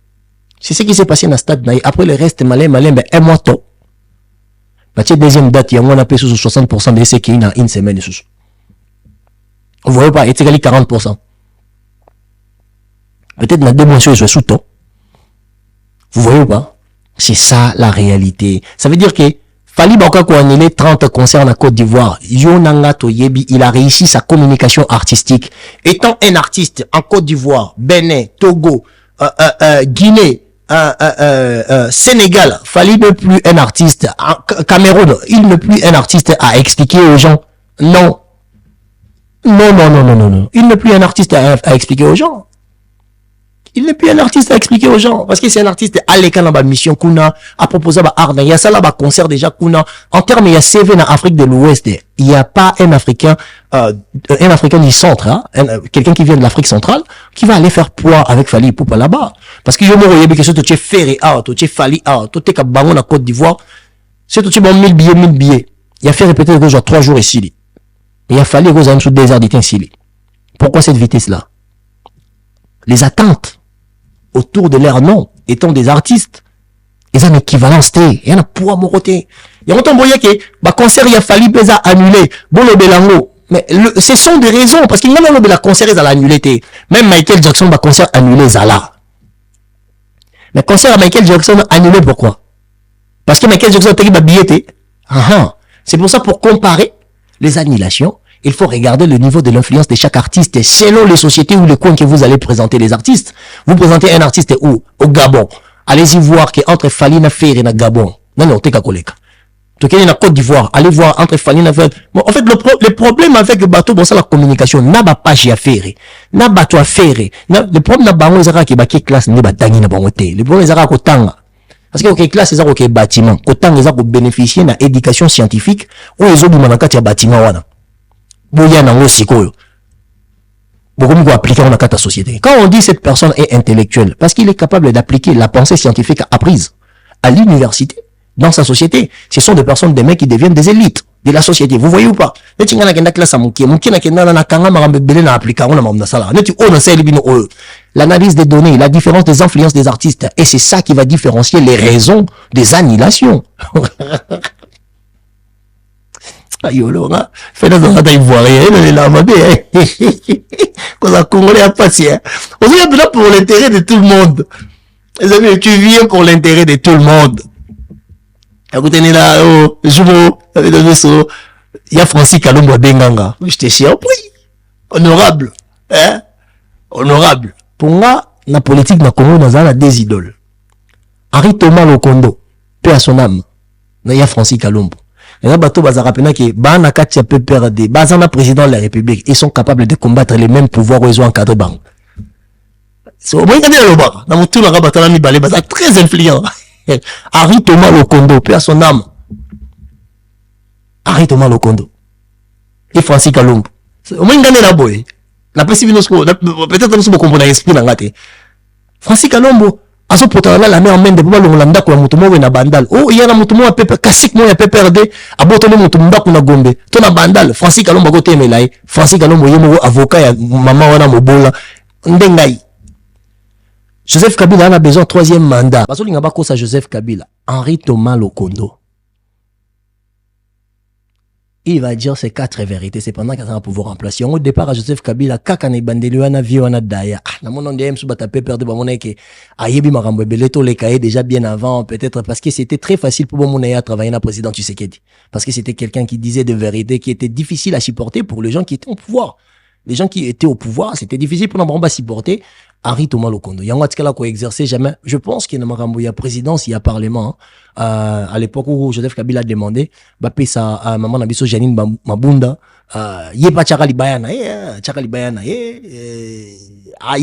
C'est ce qui s'est passé dans le stade. Après le reste, malin, ben, un mois tôt. Bah, deuxième date, il y a moins appelé sur 60% de ce qui est dans une semaine. Vous voyez pas, il est égal à 40%. Peut-être dans 2 mois, je suis sous tôt. Vous voyez pas? C'est ça la réalité. Ça veut dire que Fali Baka ko annulé 30 concerts en Côte d'Ivoire. Yonanga Toyebi, il a réussi sa communication artistique. Étant un artiste en Côte d'Ivoire, Bénin, Togo, Guinée, Sénégal, Fali n'est plus un artiste. Cameroun, il n'est plus un artiste à expliquer aux gens. Non. Non. Il n'est plus un artiste à expliquer aux gens. Il n'est plus un artiste à expliquer aux gens. Parce que c'est un artiste à l'école dans la mission Kuna, à proposer à art. Il y a ça là, concert déjà Kuna. En termes, il y a CV en Afrique de l'Ouest. Il n'y a pas un Africain du centre, hein, quelqu'un qui vient de l'Afrique centrale, qui va aller faire poids avec Fali Ipupa là-bas. Parce que je me regarde que ce tu es ferré out, tu es Fali out, tu es Kabangon à Côte d'Ivoire. C'est tu bon 1000 billets. Il y a fait répéter que genre 3 jours ici. Il y a fallu que vous ayez sous désert ici. Pourquoi cette vitesse-là? Les attentes autour de leur nom, étant des artistes, ils ont une équivalence, il y en a pour amoroter. Il y a longtemps, que, bah, concert, il a fallu, à annuler. Bon, le Belango. Mais, ce sont des raisons, parce qu'il y a même le concert, ils ont annulé, même Michael Jackson, bah, concert annulé, Zala. Mais concert à Michael Jackson, annulé, pourquoi? Parce que Michael Jackson, il a billetté. C'est pour ça, pour comparer les annulations, il faut regarder le niveau de l'influence de chaque artiste selon les sociétés ou les coins que vous allez présenter les artistes. Vous présentez un artiste où? Au Gabon. Allez-y voir qu'entre Falina Ferre et le Gabon. Non, t'es qu'à collègue. Tu es en Côte d'Ivoire. Allez voir entre Falina Ferre. Bon, en fait, le problème avec le bateau, bon, c'est la communication. N'a pas à faire. N'a pas à faire. Le problème n'a pas à faire qui classe n'est pas d'agir n'a pas Le problème c'est qu'au temps. Parce que les classes, c'est un bâtiment. Autant ils ont bénéficié de l'éducation scientifique ou ils ont du manaka bâtiment. Appliquer dans la société. Quand on dit cette personne est intellectuelle, parce qu'il est capable d'appliquer la pensée scientifique apprise à l'université, dans sa société, ce sont des personnes, des mecs qui deviennent des élites de la société. Vous voyez ou pas? L'analyse des données, la différence des influences des artistes, et c'est ça qui va différencier les raisons des annulations. Ayolo, hein? Fais dans un ivoirien, il est là, ma belle. Quand ça congolais a passé, on est là pour l'intérêt de tout le monde. Les amis, tu viens pour l'intérêt de tout le monde. Écoutez, là, oh, jumeau, avec le vaisseau, Il y a Francis Kalombo Benganga. Je t'ai surpris. Honorable. Hein? Honorable. Pour moi, la politique na Congo, nous avons des idoles. Henri Thomas Lokondo, paix à son âme. Il y a Francis Kalombo. Il y a bateau bazarapena qui bana katia PPRD, bazana président de la République, ils sont capables de combattre les mêmes pouvoirs où ils ont encadré bang. C'est au moins quand le bar, dans mon tour la rabatana ni balé, baza très influent. Henri Thomas Lokondo, paix à son âme. Henri Thomas Lokondo. Et Francis Kalombo. Au moins gagner la boy. La possibilité peut-être que nous sommes comprendre l'esprit dans la tête. Francis Kalombo. Aso potala la main en main de baba longolanda kwa mutumo we na bandal. Oh il y a na mutumo ya pepe kasik mo ya PPRD aboto le mutumba kuna gombe. To na bandal Francis Kalombo ko temelai. Francis Kalombo yemo avocat ya mama wana mobola. Ndengai. Joseph Kabila a besoin troisième mandat. Baso linga ba kosa Joseph Kabila. Henri Thomas Lokondo. Il va dire ces quatre vérités. C'est pendant qu'il va pouvoir remplacer. Au départ, à Joseph Kabila, kakane bandeluana viwana daya. Na mon ndem sou bata perdre ba moneke. Ayebi marambo beleto le cahier déjà bien avant, peut-être parce que c'était très facile pour mon à travailler na président Tshisekedi. Parce que c'était quelqu'un qui disait des vérités qui étaient difficiles à supporter pour les gens qui étaient au pouvoir. Les gens qui étaient au pouvoir, c'était difficile pour nous supporter. Henri Thomas Lokondo. Il y a un qui a exercé jamais. Je pense qu'il y a présidence, il y a parlement. À l'époque où Joseph Kabila a demandé, bapé sa maman Nabiso Janine Mabunda, yé pas Tchakali Bayana, Tchakali Bayana, yé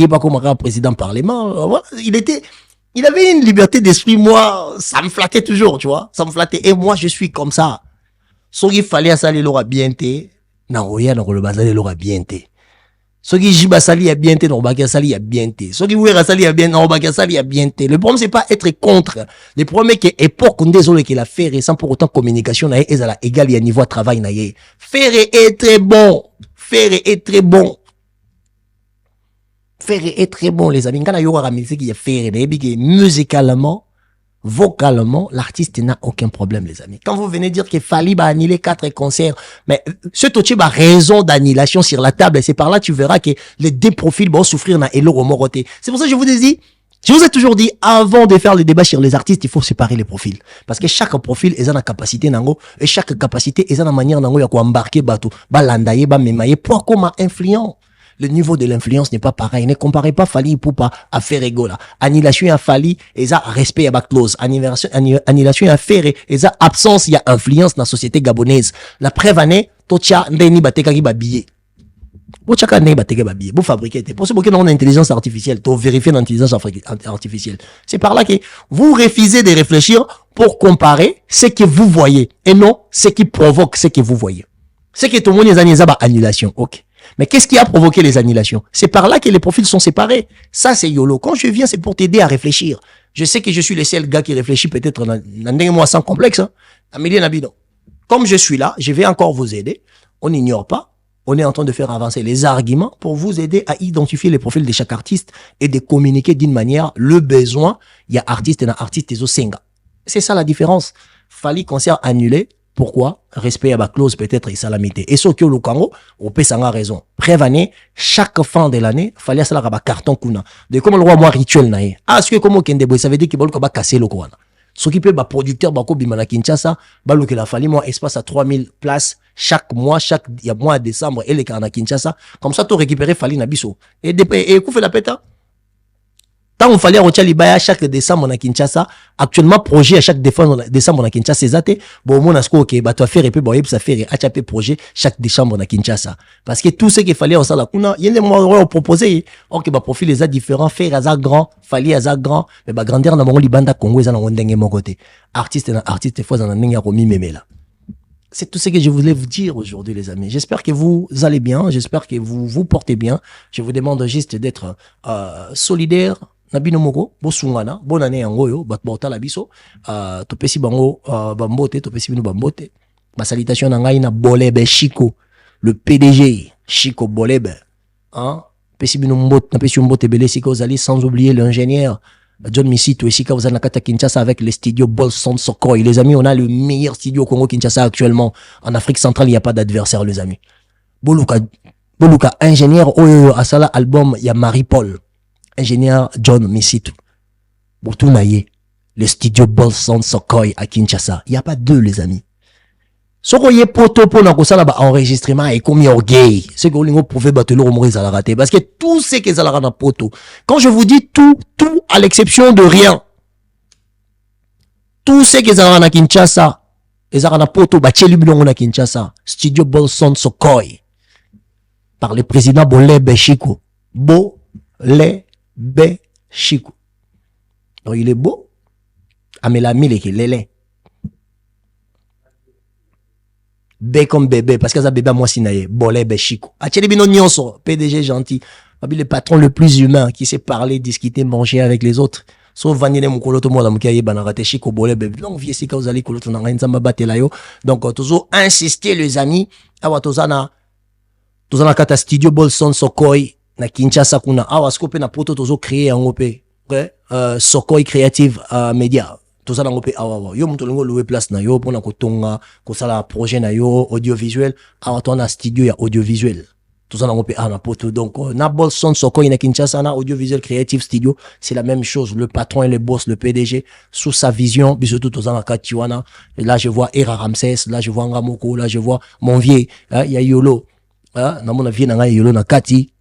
pas comme un président parlement. Voilà, il avait une liberté d'esprit. Moi, ça me flattait toujours, tu vois. Ça me flattait. Et moi, je suis comme ça. Ce qu'il fallait à ça, il aura bien été. Naroya, dans le bazar, il aura bien été. Ce qui jiba sali a bien été, non, bakia sali a bien été. Ce qui ouera sali a bien, non, bakia sali a bien été. Le problème, c'est pas être contre. Le problème, c'est que époque, on désolé qu'il a fait, sans pour autant communication, na et à égal, il y a niveau de travail, na yé. Faire est très bon. Faire est très bon. Faire est très bon, les amis. Quand il y aura musique, il y a faire, musicalement, vocalement, l'artiste n'a aucun problème, les amis. Quand vous venez dire qu'il fallait annuler 4 concerts, mais ce totier a raison d'annulation sur la table, et c'est par là tu verras que les deux profils vont souffrir dans Elo Romoroté. C'est pour ça que je vous ai toujours dit, avant de faire le débat sur les artistes, il faut séparer les profils. Parce que chaque profil est une capacité nango, et chaque capacité est une manière nango ya ko embarquer bateau, balandaye, ba memaye, pour comment influent. Le niveau de l'influence n'est pas pareil. Ne comparez pas Fali Poupa à Ferrego là. Annulation à Fali, et ça respect à la clause. Annulation à Ferré, et ça absence, il y a influence dans la société gabonaise. La preuve année, tocha ndeni bateka ki babiye. Bo chaka ndeni bateka babiye. Bo fabriquer. Pour ce qu'on a intelligence artificielle, to vérifier l'intelligence artificielle. C'est par là que vous refusez de réfléchir pour comparer ce que vous voyez et non ce qui provoque ce que vous voyez. Ce que tout le monde est annulé, annulation. Ok. Mais qu'est-ce qui a provoqué les annulations? C'est par là que les profils sont séparés. Ça, c'est YOLO. Quand je viens, c'est pour t'aider à réfléchir. Je sais que je suis le seul gars qui réfléchit peut-être dans moi sans complexe. Hein. Amélie Nabido. Comme je suis là, je vais encore vous aider. On n'ignore pas. On est en train de faire avancer les arguments pour vous aider à identifier les profils de chaque artiste et de communiquer d'une manière le besoin. Il y a artiste et artiste et senga. C'est ça la différence. Fallait concert annulé. Pourquoi? Respect à la clause peut-être et salamité. Et ce que le Congo, on peut s'en avoir raison. Prévenez, chaque fin de l'année, fallait ça la carton kuna. De comme le roi moi rituel naé. Ah, ce que comme au Kendebo, ça veut dire qu'il va casser le coin. Ce qui peut, producteur, bako bimana Kinshasa, balo que la fallait moi espace à 3000 places chaque mois, il y a mois de décembre, et les carna Kinshasa. Comme ça, tu récupérer fallait nabiso. Et coup fait la péta. Tant on fallait retirer les bails chaque décembre à Kinshasa, actuellement projet à chaque décembre à Kinshasa, c'est ça. Bon, mon asko ok, bah toi faire et puis bon, ça fait à chaque projet chaque décembre à Kinshasa. Parce que tout ce qu'il fallait en ça là, il y a des moyens proposés. Ok, bah profil les a différents, faire à grand, fallait à grand, mais bah grandir dans mon libanda Congo, ils en ont dengue mon côté. Artiste, fois en a romi mémé là. C'est tout ce que je voulais vous dire aujourd'hui, les amis. J'espère que vous allez bien, j'espère que vous vous portez bien. Je vous demande juste d'être solidaire. Nabino moko bosungana bonne année ngoyo bat botala biso topesi bango bambote topesi bino bambote ma salutation na ngai na Bolebe Chico le PDG Chico Bolebe hein pesi bino mbote na pesi mbote belé sika ozali sans oublier l'ingénieur John Misito esika vous kata Kinshasa avec le studio Bolson Sokoy. Les amis, on a le meilleur studio au Congo Kinshasa actuellement. En Afrique centrale, il n'y a pas d'adversaire, les amis. Boluka ingénieur oyo asala album ya Marie-Paul. Ingénieur John Misitu. Boutou naye. Le studio Bolson Sokoy à Kinshasa. Il n'y a pas deux, les amis. Ce qu'on y est poto pour na enregistrement et comme gay, c'est qu'on lingo prouver battre le rumeur à la raté parce que tout ce que ça la na poto. Quand je vous dis tout à l'exception de rien. Tout ce que ça la na Kinshasa, et ça na poto ba cheli bilongo na Kinshasa, studio Bolson Sokoy par le président Bolebe Chiko. Bolebe Chiko. Donc il est beau. Amela mille qui lélé. B comme bébé, parce que ça bébé à moi sinaye, bolé béchico. Acheli bino nyonso, PDG gentil. Le patron le plus humain qui sait parler, discuter, manger avec les autres. Sauf vanille mon coloto moi la moukaye banarate chico bolé bébé. Donc vie si vous allez coloto na ngainza mabate la yo. Donc toujours insister les amis. Awa tozana kata studio Bolson Sokoy na Kinshasa kuna. Awa scope na poto tozo créer en OP. Sokoy Creative Media. Tout ça dans le awa yo muto lengo louer place na yo pona kotonga ko sala projet na yo audiovisuel awa to na studio ya audiovisuel tout ça dans le na poto donc na Bolson Sokoy na Kinshasa na audiovisuel creative studio c'est la même chose le patron et le boss le PDG sous sa vision biso tout ça na Katiwana et là je vois Era Ramsès là je vois Ngamoko là je vois mon vieux il y a Yolo na mon vieux na Yolo na Kati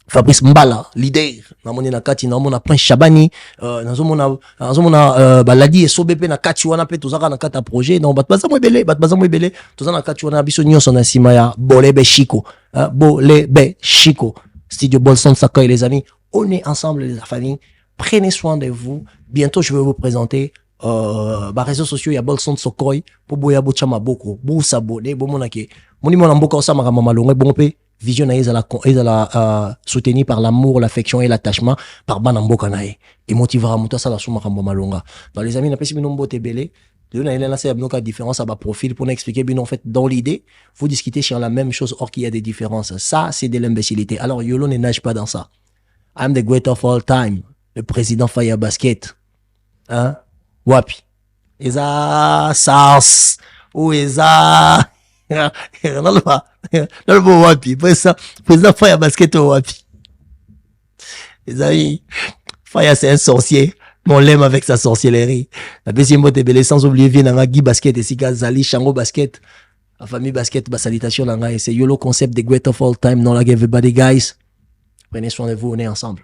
Fabrice Mbala, leader, na moni na kati, na mona Prince Chabani, na mona baladi et sobepe na kati wana pe tozaka na kata projet, non batbaza mo ebele, tozana na kati wana biso nyonso na sima ya Bolebe Chiko, Bolebe Chiko, studio Bolson Sokoy les amis, on est ensemble les familles, prenez soin de vous, bientôt je vais vous présenter réseaux sociaux ya Bolson Sokoy, pour boya bocha maboko, bo s'abonner, bo monake, moni mona mboka osama ka mama longue bon pe vision na ezala soutenu par l'amour, l'affection et l'attachement par banamboka nae et motivera muta sala suma kambo malonga. Dans les amis na pesi binombo tebele, de na elana c'est une différence à bas profil pour expliquer bien en fait dans l'idée, vous discutez sur la même chose or qu'il y a des différences. Ça c'est de l'imbécilité. Alors Yolo ne nage pas dans ça. I'm the great of all time, le président Fire Basket. Hein? Wapi. Eza Sars ou Eza non, wapi. Président Fire Basket au wapi. Les amis, Fire c'est un sorcier. Mais on l'aime avec sa sorcellerie. La deuxième mot est sans oublier bien dans Guy Basket et Sika Zali Chango Basket. La famille Basket, salutation dans c'est Yolo concept the great of all time. Non, like everybody guys. Prenez soin de vous, on est ensemble.